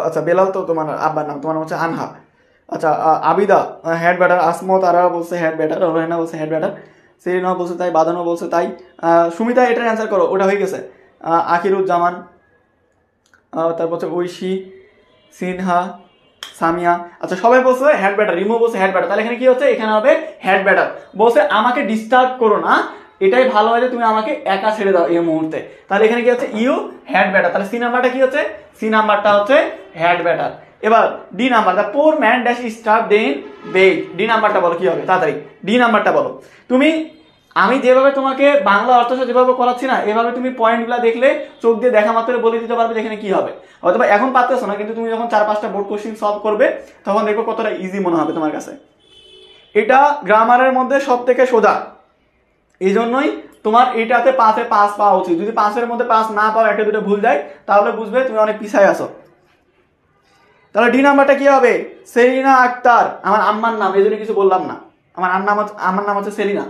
[SPEAKER 1] আচ্ছা, বেলাল তো তোমার আব্বার নাম, তোমার নাম হচ্ছে আনহা। আচ্ছা, আবিদা হ্যাড ব্যাটার, আসমত আরা বলছে হ্যাড ব্যাটার, রোহেনা বলছে হ্যাড ব্যাটার, সেরিনা বলছে তাই, বাদানো বলছে তাই, সুমিতা এটার অ্যান্সার করো, ওটা হয়ে গেছে। আখিরুজ্জামান, তারপর হচ্ছে ঐশী, সিনহা, সামিয়া। আচ্ছা, সবাই বলছে হ্যাড ব্যাটার, রিমু বলছে হ্যাড ব্যাটার, তাহলে এখানে কি হচ্ছে? এখানে হবে হ্যাড ব্যাটার। বলছে আমাকে ডিস্টার্ব করো না, এটাই ভালো হয় যে তুমি আমাকে একা ছেড়ে দাও এই মুহূর্তে, তাহলে এখানে কি হচ্ছে? ইউ হ্যাড ব্যাটার, তাহলে সি নাম্বারটা কি হচ্ছে? সি নাম্বারটা হচ্ছে হ্যাড ব্যাটার। এবার D number, the poor man dash starve than beg. D নাম্বারটা বলো কি হবে, তাড়াতাড়ি ডি নাম্বারটা বলো। তুমি, আমি যেভাবে তোমাকে বাংলা অর্থ যেভাবে করাচ্ছি না, এভাবে তুমি পয়েন্টগুলো দেখলে চোখ দিয়ে দেখা মাত্র বলে দিতে পারবে এখানে কি হবে। অথবা এখন পারতেছো না, কিন্তু তুমি যখন 4-5টা বোর্ড কোশ্চেন সলভ করবে তখন দেখবো কতটা ইজি মনে হবে তোমার কাছে। এটা গ্রামারের মধ্যে সব থেকে সোজা, এই জন্যই তোমার এটাতে 5-এ 5 পাওয়া উচিত। যদি 5-এর মধ্যে 5 না পাও, একটা দুটো ভুল যায়, তাহলে বুঝবে তুমি অনেক পিছায় আছো। তাহলে ডি নাম্বারটা কি হবে? সেলিনা আক্তার, আমার আম্মার নাম, এই জন্য কিছু বললাম না। আমার নাম হচ্ছে সেলিনা,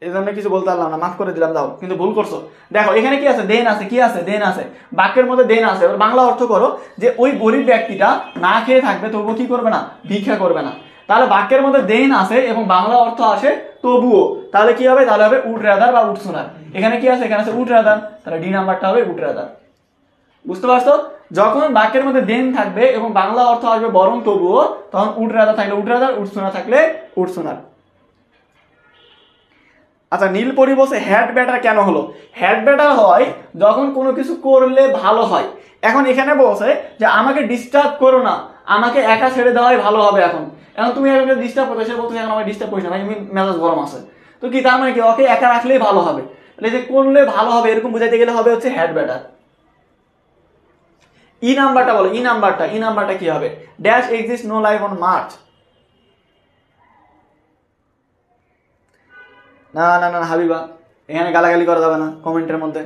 [SPEAKER 1] এই জন্য কিছু বলতে পারলাম না, মাফ করে দিলাম, দাও। কিন্তু ভুল করছো। দেখো এখানে কি আছে? দেন আছে। কি আছে? দেন আছে। বাক্যের মধ্যে দেন আছে। এবার বাংলা অর্থ করো যে ওই গরিব ব্যক্তিটা না খেয়ে থাকবে, তবুও কি করবে না? ভিক্ষা করবে না। তাহলে বাক্যের মধ্যে দেন আছে এবং বাংলা অর্থ আসে তবুও, তাহলে কি হবে? তাহলে হবে উড রাদার বা উড সোনার। এখানে কি আছে? এখানে আছে উড রাদার, তাহলে ডি নাম্বারটা হবে উড রাদার। বুঝতে পারছো? যখন বাক্যের মধ্যে দেন থাকবে এবং বাংলা অর্থ আসবে বরং তবুও, তখন উড রাদার থাকলে উড রাদার, উড সোনার থাকলে উড সোনার। আচ্ছা, নীলপরি বলছে হ্যাড ব্যাটার কেন হলো? হ্যাড ব্যাটার হয় যখন কোনো কিছু করলে ভালো হয়। এখন এখানে বলছে যে আমাকে ডিস্টার্ব করো না, আমাকে একা ছেড়ে দেওয়াই ভালো হবে। এখন তুমি আমাকে ডিস্টার্ব করতে, সে বলতে এখন আমাকে ডিস্টার্ব করিস না ভাই, আমি মেজাজ গরম আছে। তো কি তার মানে কি? ওকে একা রাখলেই ভালো হবে, তাহলে যে করলে ভালো হবে এরকম বুঝাইতে গেলে হবে হচ্ছে হ্যাড ব্যাটার। ই নাম্বারটা বলো, ই নাম্বারটা কি হবে? Dash exist no life on Mars. না না না হাবিবা, এখানে গালাগালি করা যাবে না কমেন্টের মধ্যে।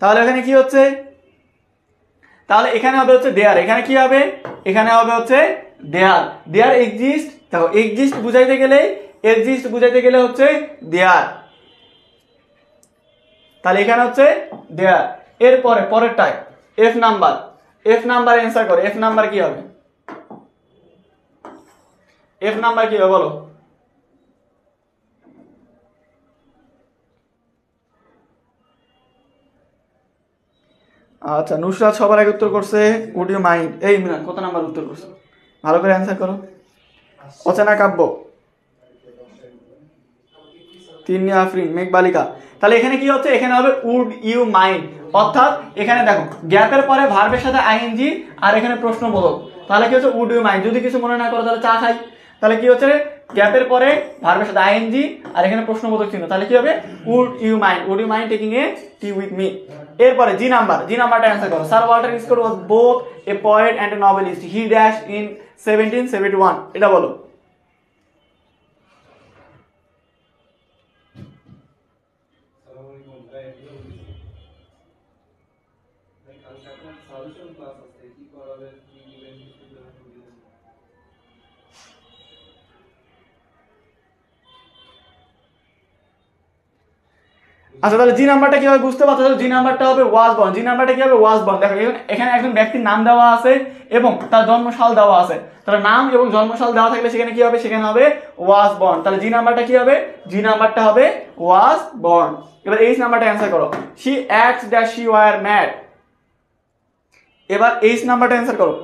[SPEAKER 1] তাহলে এখানে কি হচ্ছে? তাহলে এখানে হবে হচ্ছে দেয়ার। এখানে কি হবে? এখানে হবে হচ্ছে দেয়ার। দেয়ার এক্সিস্ট, দেখো এক্সিস্ট বুঝাইতে গেলে হচ্ছে দেয়ার, তাহলে এখানে হচ্ছে দেয়ার। এরপরে পরেরটায় এফ নাম্বার অ্যান্সার করে। এফ নাম্বার কি হবে? বলো? আচ্ছা, নুসরাত সবার আগে উত্তর করছে উড ইউ মাইন্ড। এই মিনান কত নাম্বার উত্তর করছে? ভালো করে অ্যান্সার করো। অচেনা কাব্য, তিন্নি আফরিন, মেঘবালিকা। তাহলে এখানে কি হচ্ছে? এখানে হবে উড ইউ মাইন্ড, অর্থাৎ এখানে দেখো গ্যাপের পরে ভার্বের সাথে আইএনজি আর এখানে প্রশ্নবোধক। তাহলে কি হচ্ছে? Would you mind. যদি কিছু মনে না করো তাহলে চা খাই। তাহলে কি হচ্ছে? গ্যাপের পরে ভার্বের সাথে আইএনজি আর এখানে প্রশ্নবোধক চিহ্ন, তাহলে কি হবে? Would you mind taking a tea with me. এরপরে জি নাম্বারটা অ্যান্সার করো। Sir Walter Scott was both a poet and a novelist, he dash in 1771। এটা বলো। আচ্ছা, তাহলে জি নাম্বারটা কি হবে বুঝতে পারছো? জি নাম্বারটা হবে ওয়াজ বর্ন। জি নাম্বারটা কি হবে? Was born. দেখো এখানে একজন ব্যক্তির নাম দেওয়া আছে এবং তার জন্মসাল দেওয়া আছে। তাহলে নাম এবং জন্মসাল দেওয়া থাকলে সেখানে কি হবে? সেখানে হবে ওয়াজ বর্ন। তাহলে জি নাম্বারটা কি হবে? জি নাম্বারটা হবে ওয়াজ বর্ন। এবার এইচ নাম্বারটা অ্যান্সার করো। She acts that she were mad. এবার এইচ নাম্বারটা অ্যান্সার করো।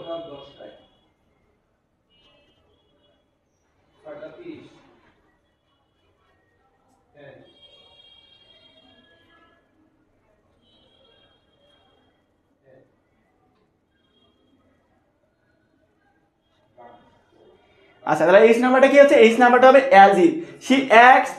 [SPEAKER 1] আচ্ছা, তাহলে এইচ নাম্বারটা কি হচ্ছে? এইচ নাম্বারটা হবে as if. She acts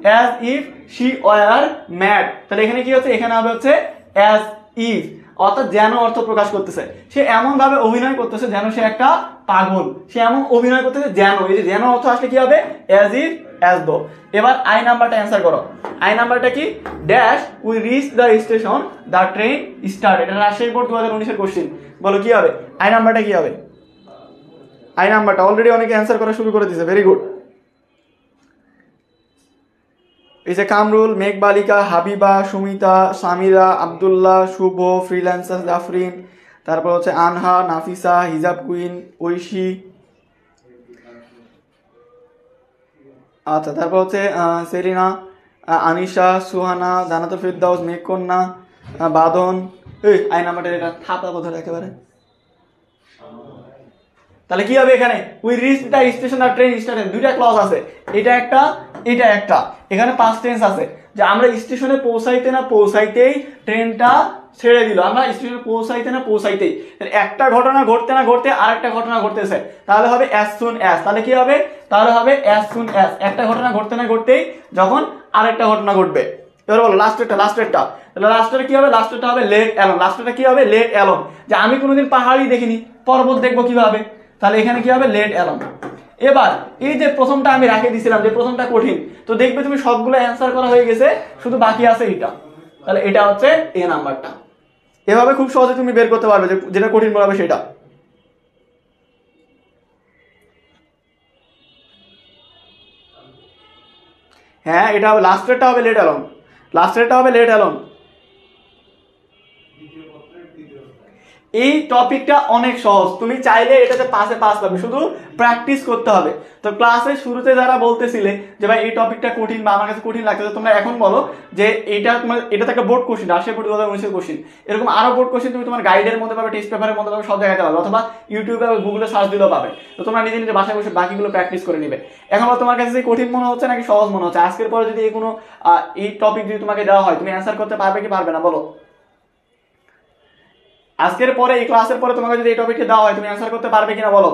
[SPEAKER 1] as if she were mad. তাহলে এখানে কি হচ্ছে? এখানে হবে হচ্ছে অ্যাজ ইফ, অর্থাৎ যেন অর্থ প্রকাশ করতেছে। সে এমন ভাবে অভিনয় করতেছে যেন সে একটা পাগল। সে এমন অভিনয় করতেছে যেন, এই যে যেন অর্থ আসলে কি হবে? As if, as though. এবার আই নাম্বারটা অ্যান্সার করো। আই নাম্বারটা কি? Dash we reach the station the train start. এটা রাজশাহী বোর্ড 2019-এর কোশ্চেন। বলো কি হবে? আই নাম্বারটা কি হবে? আই নাম্বারটা অলরেডি অনেকে অ্যান্সার করা শুরু করে দিয়েছে, ভেরি গুড। এই যে কামরুল, মেঘবালিকা, হাবিবা, সুমিতা, সামিরা, আব্দুল্লাহ, শুভ, ফ্রিল্যান্সার জাফরিন, তারপর হচ্ছে আনহা, নাফিসা, হিজাব কুইন, ঐশী। আচ্ছা, তারপর হচ্ছে সেরিনা, আনিশা, সুহানা, জানাতুল ফিরদাউস, মেঘকন্যা, বাদন। এই আই নাম্বারটা এটা থাপা কোথায় একেবারে। তাহলে কি হবে? এখানে we reach the station the train started, দুইটা ক্লজ আছে, এটা একটা এটা একটা। এখানে পাস্ট টেন্স আছে যে আমরা স্টেশনে পৌঁছাইতে না পৌঁছাইতেই ট্রেনটা ছেড়ে দিল। আমরা স্টেশনে পৌঁছাইতে না পৌঁছাইতেই, একটা ঘটনা ঘটতে না ঘটতে আরেকটা ঘটনা ঘটতেছে, তাহলে হবে অ্যাজ সুন অ্যাজ। তাহলে কি হবে? তাহলে হবে অ্যাজ সুন অ্যাজ, একটা ঘটনা ঘটতে না ঘটতেই যখন আরেকটা ঘটনা ঘটবে। এবার বলো লাস্টেরটা, তাহলে লাস্টের কি হবে, লাস্টেরটা হবে লেট অ্যালং, লাস্টেরটা কি হবে লেট অ্যালং, যে আমি কোনোদিন পাহাড়ই দেখিনি, পর্বত দেখবো কিভাবে, তাহলে এখানে কি হবে লেট অ্যালং। এবার এই যে প্রথমটা আমি রাখে দিছিলাম, যে প্রথমটা কঠিন, তো দেখবে তুমি সবগুলো অ্যান্সার করা হয়ে গেছে, শুধু বাকি আছে এটা, তাহলে এটা হচ্ছে এ নাম্বারটা। এভাবে খুব সহজে তুমি বের করতে পারবে যে যেটা কঠিন মনে হবে সেটা। হ্যাঁ এটা হবে লাস্টেরটা হবে লেট অ্যালং, লাস্টেরটা হবে লেট অ্যালং। এই টপিকটা অনেক সহজ, তুমি চাইলে এটাতে পাশে পাস পাবে, শুধু প্র্যাকটিস করতে হবে। তো ক্লাসের শুরুতে যারা বলতেছিলে যে ভাই এই টপিকটা কঠিন বা আমার কাছে কঠিন লাগছে, তোমরা এখন বলো যে এটা তোমার, এটা তো একটা board question, Rajshahi board 2019 question, এরকম আরো বোর্ড কোশ্চিন তুমি তোমার গাইডের মধ্যে পাবে, টেস্ট পেপারের মধ্যে পাবে, সব জায়গায় পাবে, অথবা ইউটিউবে বা গুগলে সার্চ দিলেও পাবে। তো তোমরা নিজে নিজে বাসায় বসে বাকিগুলো প্র্যাকটিস করে নিবে। এখন তোমার কাছে কঠিন মনে হচ্ছে নাকি সহজ মনে হচ্ছে? আজকের পরে যদি কোনো এই টপিক যদি তোমাকে দেওয়া হয়, তুমি অ্যান্সার করতে পারবে কি পারবে না বলো? আজকের পরে এই ক্লাসের পরে তোমাকে যদি এই টপিকটা দেওয়া হয়, তুমি অ্যান্সার করতে পারবে কিনা বলো?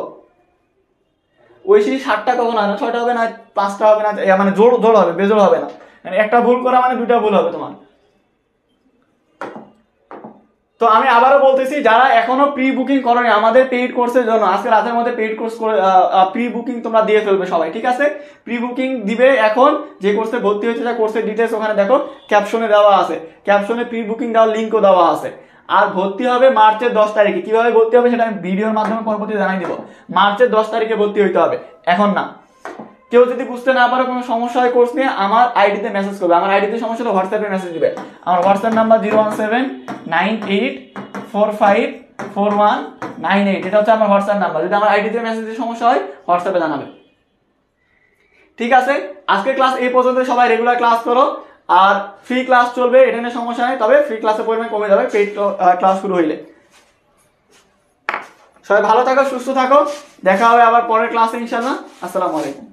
[SPEAKER 1] ওই সেই 7টা কখন হয় না, 6টা হবে না, 5টা হবে না, মানে জোর জোর হবে, বেজোড় হবে না, মানে একটা ভুল করা মানে 2টা ভুল হবে তোমার। তো আমি আবারও বলতেছি, যারা এখনো প্রি বুকিং করোনি আমাদের পেইড কোর্সের জন্য, আজকে রাতের মধ্যে পেইড কোর্স করে প্রি বুকিং তোমরা দিয়ে ফেলবে সবাই, ঠিক আছে? প্রি বুকিং দিবে এখন, যে কোর্সে ভর্তি হয়েছে, যা কোর্সের ডিটেলস ওখানে দেখো ক্যাপশনে দেওয়া আছে, ক্যাপশনে প্রি বুকিং দেওয়ার লিঙ্কও দেওয়া আছে। আর ভর্তি হবে মার্চের 10 তারিখে। কিভাবে ভর্তি হবে সেটা আমি ভিডিওর মাধ্যমে পরবর্তী জানাই দিব। মার্চের 10 তারিখে ভর্তি হইতে হবে, এখন না। কেউ যদি বুঝতে না পারো, কোনো সমস্যা হয় কোর্স নিয়ে, আমার আইডিতে মেসেজ করবে, আমার আইডিতে সমস্যা হলে হোয়াটসঅ্যাপে মেসেজ দিবে। আমার হোয়াটসঅ্যাপ নাম্বার 01798454198, এটা হচ্ছে আমার হোয়াটসঅ্যাপ নাম্বার। যদি আমার আইডিতে মেসেজের সমস্যা হয় হোয়াটসঅ্যাপে জানাবে, ঠিক আছে? আজকে ক্লাস এই পর্যন্ত, সবাই রেগুলার ক্লাস করো, আর ফ্রি ক্লাস চলবে, এটা নিয়ে সমস্যা নেই, তবে ফ্রি ক্লাসের পরিমাণ কমে যাবে পেইড ক্লাস শুরু হইলে। সবাই ভালো থাকো, সুস্থ থাকো, দেখা হবে আবার পরের ক্লাসে ইনশাআল্লাহ। আসসালামু আলাইকুম।